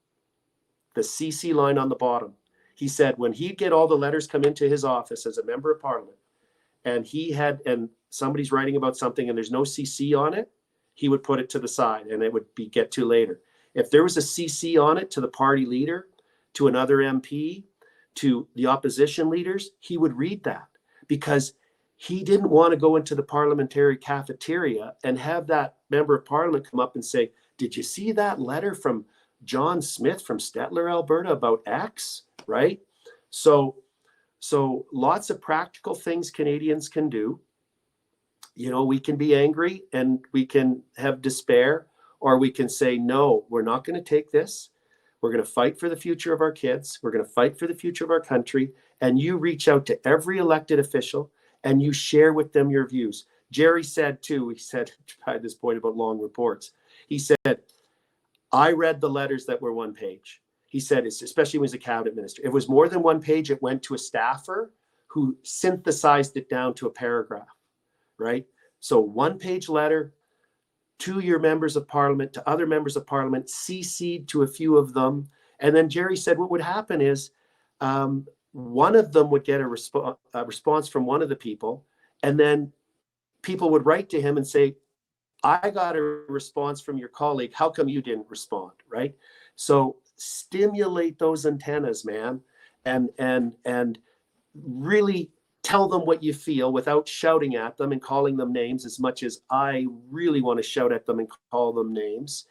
The CC line on the bottom. He said when he'd get all the letters come into his office as a member of parliament, and somebody's writing about something and there's no CC on it, he would put it to the side and it would be get to later. If there was a CC on it to the party leader, to another MP, to the opposition leaders, he would read that, because he didn't want to go into the parliamentary cafeteria and have that member of parliament come up and say, did you see that letter from John Smith from Stettler, Alberta about X, right? So lots of practical things Canadians can do. You know, we can be angry and we can have despair, or we can say, no, we're not going to take this. We're going to fight for the future of our kids. We're going to fight for the future of our country. And you reach out to every elected official and you share with them your views. Jerry said too, he said at this point about long reports, he said, I read the letters that were one page. He said, especially when he was a cabinet minister, if it was more than one page, it went to a staffer who synthesized it down to a paragraph, right? So one-page letter to your members of parliament, to other members of parliament, CC'd to a few of them. And then Jerry said what would happen is one of them would get a response from one of the people, and then people would write to him and say, I got a response from your colleague. How come you didn't respond, right? So stimulate those antennas, man, and really tell them what you feel without shouting at them and calling them names, as much as I really want to shout at them and call them names,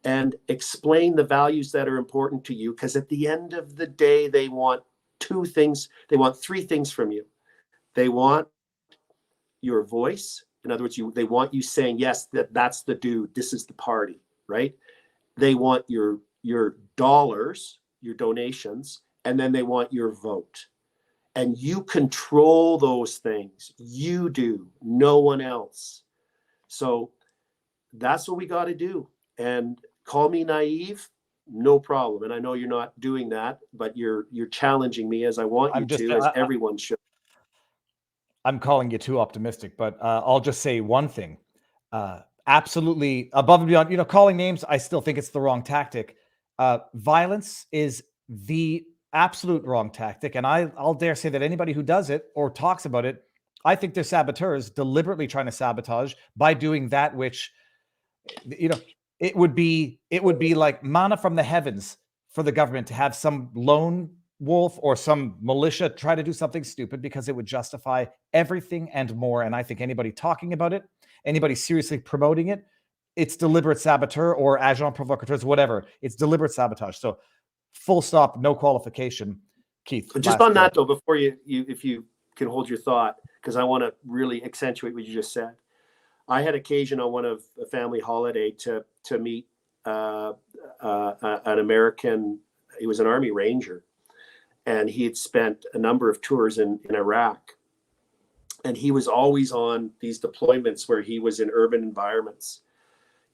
and explain the values that are important to you. Because at the end of the day, they want two things. They want three things from you. They want your voice. In other words, they want you saying, yes, that's the dude. This is the party, right? They want your dollars, your donations, and then they want your vote. And you control those things. You do, no one else. So that's what we got to do. And call me naive, no problem. And I know you're not doing that, but you're challenging me, as I want you to, as everyone should. I'm calling you too optimistic, but I'll just say one thing. Absolutely above and beyond, calling names, I still think it's the wrong tactic. Violence is the absolute wrong tactic. And I'll dare say that anybody who does it or talks about it, I think they're saboteurs deliberately trying to sabotage by doing that, which, it would be like manna from the heavens for the government to have some lone wolf or some militia try to do something stupid, because it would justify everything and more. And I think anybody talking about it, anybody seriously promoting it, it's deliberate saboteur or agent provocateurs, whatever. It's deliberate sabotage. So full stop, no qualification. Keith. Just on that though, before you if you can hold your thought, because I want to really accentuate what you just said. I had occasion on one of a family holiday to meet an American. He was an Army Ranger, and he had spent a number of tours in Iraq. And he was always on these deployments where he was in urban environments,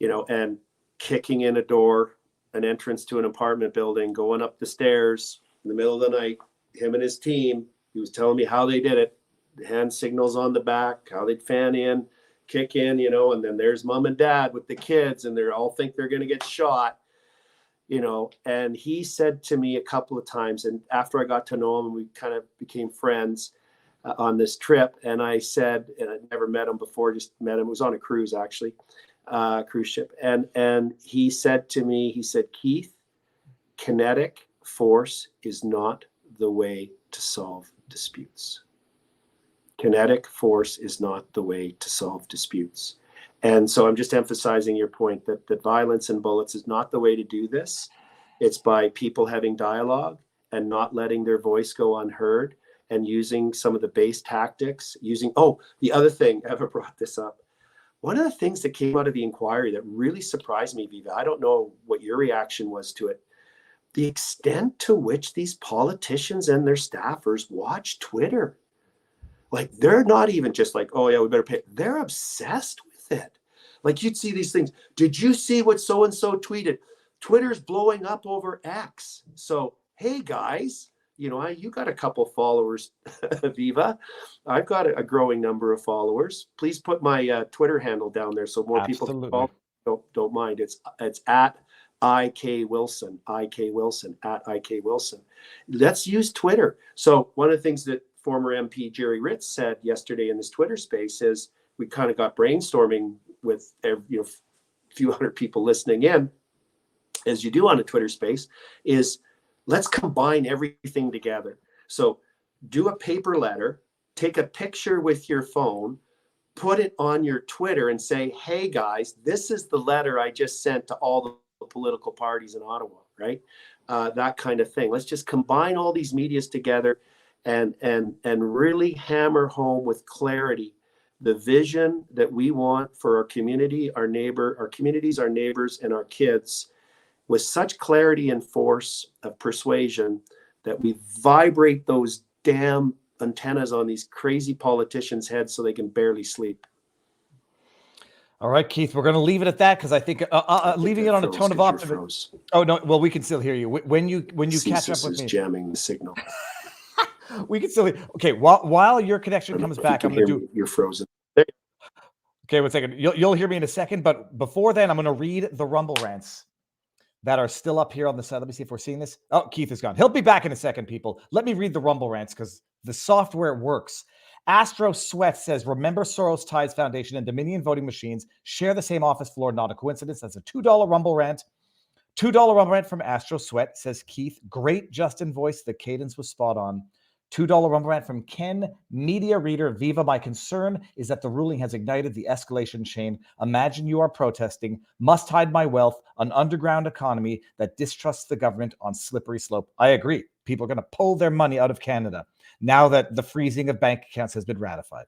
and kicking in a door, an entrance to an apartment building, going up the stairs in the middle of the night, him and his team. He was telling me how they did it, the hand signals on the back, how they'd fan in, kick in, you know, and then there's mom and dad with the kids and they're all think they're going to get shot, you know. And he said to me a couple of times, and after I got to know him, we kind of became friends on this trip. And I said, and I'd never met him before, just met him. It was on a cruise, actually, cruise ship. And he said to me, he said, Keith, kinetic force is not the way to solve disputes. Kinetic force is not the way to solve disputes. And so I'm just emphasizing your point that violence and bullets is not the way to do this. It's by people having dialogue and not letting their voice go unheard and using some of the base tactics, the other thing, Eva brought this up. One of the things that came out of the inquiry that really surprised me, Viva, I don't know what your reaction was to it, the extent to which these politicians and their staffers watch Twitter. Like, they're not even just like, oh yeah, we better pay. They're obsessed with it. Like, you'd see these things. Did you see what so-and-so tweeted? Twitter's blowing up over X. So, hey guys, you know, you got a couple followers, Viva. I've got a growing number of followers. Please put my Twitter handle down there so more people can follow. Don't mind. It's at IK Wilson, at IK Wilson. Let's use Twitter. So one of the things that former MP Jerry Ritz said yesterday in this Twitter space is we kind of got brainstorming with a few hundred people listening in, as you do on a Twitter space, is let's combine everything together. So do a paper letter, take a picture with your phone, put it on your Twitter and say, hey guys, this is the letter I just sent to all the political parties in Ottawa, right? That kind of thing. Let's just combine all these medias together and really hammer home with clarity the vision that we want for our community, our communities, our neighbors, and our kids, with such clarity and force of persuasion that we vibrate those damn antennas on these crazy politicians' heads so they can barely sleep. All right, Keith, we're going to leave it at that because I think leaving it on a tone of optimism. Oh no, well, we can still hear you when you catch up with me. Jamming the signal. We can still hear. Okay, while your connection comes back, I'm going to do. You're frozen. Okay, 1 second. You'll hear me in a second, but before then, I'm going to read the Rumble rants that are still up here on the side. Let me see if we're seeing this. Oh, Keith is gone. He'll be back in a second, people. Let me read the Rumble rants because the software works. Astro Sweat says, remember Soros Tides Foundation and Dominion voting machines share the same office floor. Not a coincidence. That's a $2 Rumble rant. $2 Rumble rant from Astro Sweat says, Keith, great Justin voice. The cadence was spot on. $2 Rumble rant from Ken, media reader. Viva, my concern is that the ruling has ignited the escalation chain. Imagine you are protesting, must hide my wealth, an underground economy that distrusts the government on slippery slope. I agree. People are going to pull their money out of Canada now that the freezing of bank accounts has been ratified.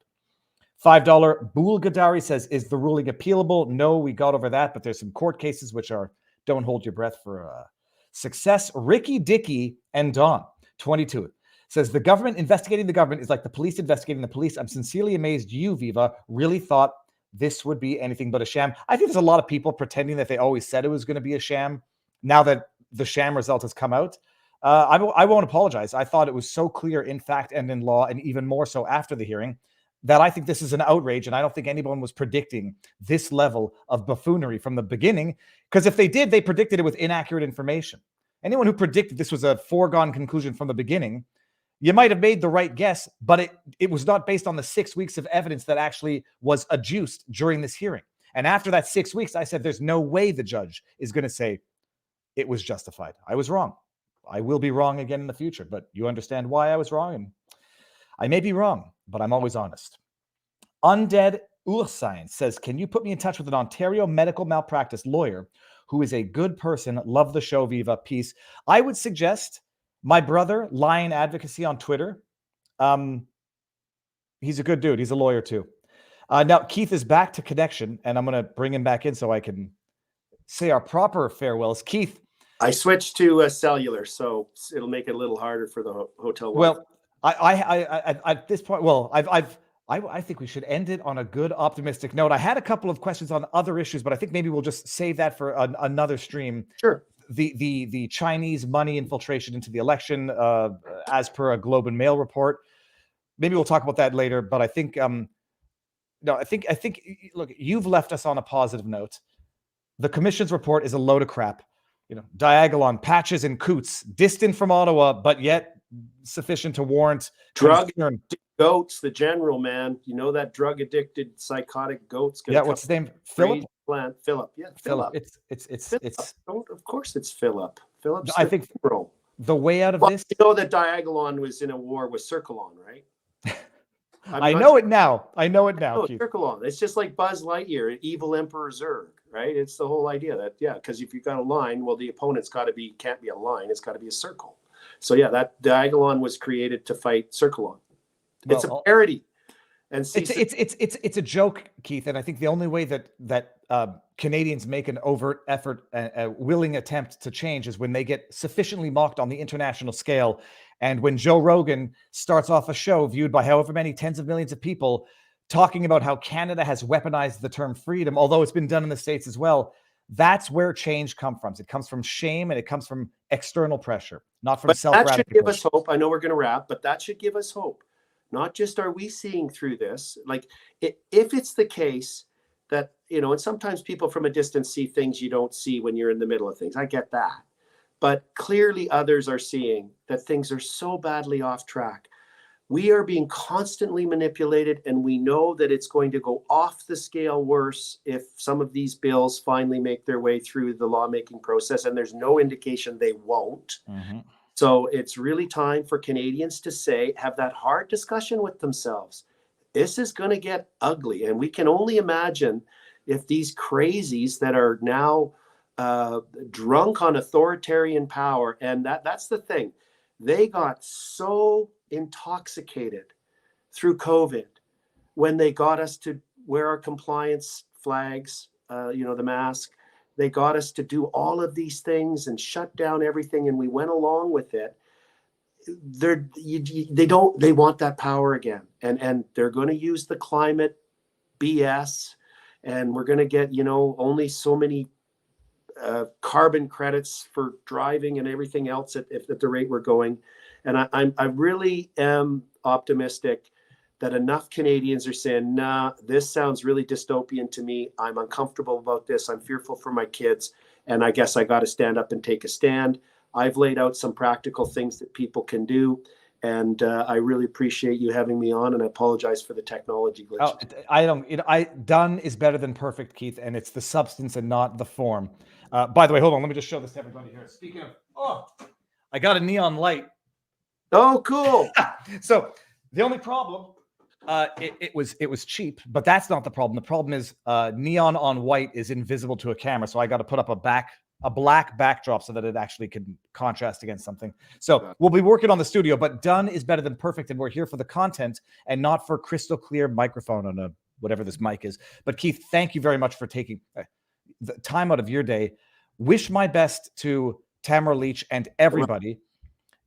$5 Bool Gadari says, is the ruling appealable? No, we got over that, but there's some court cases which are, don't hold your breath for success. Ricky Dickey and Don, 22. Says the government investigating the government is like the police investigating the police. I'm sincerely amazed you, Viva, really thought this would be anything but a sham. I think there's a lot of people pretending that they always said it was going to be a sham. Now that the sham result has come out, I won't apologize. I thought it was so clear in fact and in law, and even more so after the hearing, that I think this is an outrage, and I don't think anyone was predicting this level of buffoonery from the beginning, because if they did, they predicted it with inaccurate information. Anyone who predicted this was a foregone conclusion from the beginning, you might have made the right guess, but it was not based on the 6 weeks of evidence that actually was adduced during this hearing. And after that 6 weeks, I said, there's no way the judge is going to say it was justified. I was wrong. I will be wrong again in the future, but you understand why I was wrong. And I may be wrong, but I'm always honest. Undead Ursine says, can you put me in touch with an Ontario medical malpractice lawyer who is a good person? Love the show, Viva. Peace. I would suggest my brother, Lion Advocacy on Twitter. He's a good dude. He's a lawyer too. Now, Keith is back to connection, and I'm going to bring him back in so I can say our proper farewells. Keith. I switched to cellular, so it'll make it a little harder for the hotel. Well, I at this point, I think we should end it on a good, optimistic note. I had a couple of questions on other issues, but I think maybe we'll just save that for another stream. Sure. The Chinese money infiltration into the election, as per a Globe and Mail report. Maybe we'll talk about that later. But I think no, I think, look, you've left us on a positive note. The commission's report is a load of crap. You know, Diagolon, Patches, and Coots, distant from Ottawa, but yet sufficient to warrant Drug concern. goats, the general, man. You know that drug addicted psychotic goat's gonna Yeah, what's his name? Philip? Plant. Philip. Yeah, Philip. Philip. It's Of course it's Philip. Philip's I the think general. the way out of Well, this. you know that Diagolon was in a war with Circlon, right? I know it now. I know it now, No, Keith. Circlon. It's just like Buzz Lightyear, evil Emperor Zurg, right? It's the whole idea that, yeah, because if you've got a line, well, the opponent's can't be a line, it's got to be a circle. So yeah, that Diagolon was created to fight Circlon. It's a parody. And it's a joke, Keith, and I think the only way that Canadians make an overt effort, a willing attempt to change, is when they get sufficiently mocked on the international scale, and when Joe Rogan starts off a show viewed by however many tens of millions of people, talking about how Canada has weaponized the term freedom, although it's been done in the States as well. That's where change comes from. It comes from shame and it comes from external pressure, not from self-gratification. That should give us hope. I know we're going to wrap, but that should give us hope. Not just are we seeing through this, like if it's the case that, you know, and sometimes people from a distance see things you don't see when you're in the middle of things. I get that. But clearly others are seeing that things are so badly off track. We are being constantly manipulated, and we know that it's going to go off the scale worse if some of these bills finally make their way through the lawmaking process, and there's no indication they won't. Mm-hmm. So it's really time for Canadians to have that hard discussion with themselves. This is going to get ugly. And we can only imagine if these crazies that are now drunk on authoritarian power, and that's the thing, they got so intoxicated through COVID when they got us to wear our compliance flags, the mask. They got us to do all of these things and shut down everything, and we went along with it. They want that power again, and they're going to use the climate BS, and we're going to get only so many carbon credits for driving and everything else at the rate we're going. And I really am optimistic that enough Canadians are saying, nah, this sounds really dystopian to me. I'm uncomfortable about this. I'm fearful for my kids. And I guess I got to stand up and take a stand. I've laid out some practical things that people can do. And I really appreciate you having me on. And I apologize for the technology glitch. Done is better than perfect, Keith. And it's the substance and not the form. By the way, hold on. Let me just show this to everybody here. Speaking of, I got a neon light. Oh, cool. So the only problem, it was cheap, but that's not the problem. The problem is neon on white is invisible to a camera. So I got to put up a black backdrop so that it actually can contrast against something. So we'll be working on the studio, but done is better than perfect. And we're here for the content and not for crystal clear microphone on whatever this mic is. But Keith, thank you very much for taking the time out of your day. Wish my best to Tamara Leach and everybody.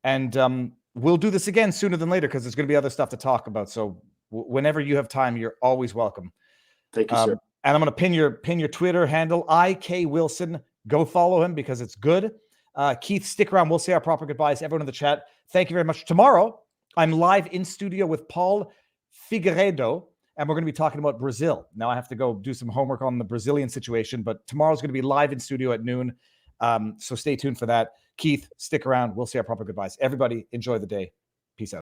And we'll do this again sooner than later because there's going to be other stuff to talk about. So whenever you have time, you're always welcome. Thank you, sir. And I'm going to pin your Twitter handle, IK Wilson. Go follow him because it's good. Keith, stick around. We'll say our proper goodbyes. Everyone in the chat, thank you very much. Tomorrow, I'm live in studio with Paul Figueiredo, and we're going to be talking about Brazil. Now I have to go do some homework on the Brazilian situation, but tomorrow's going to be live in studio at noon. So stay tuned for that. Keith, stick around. We'll say our proper goodbyes. Everybody, enjoy the day. Peace out.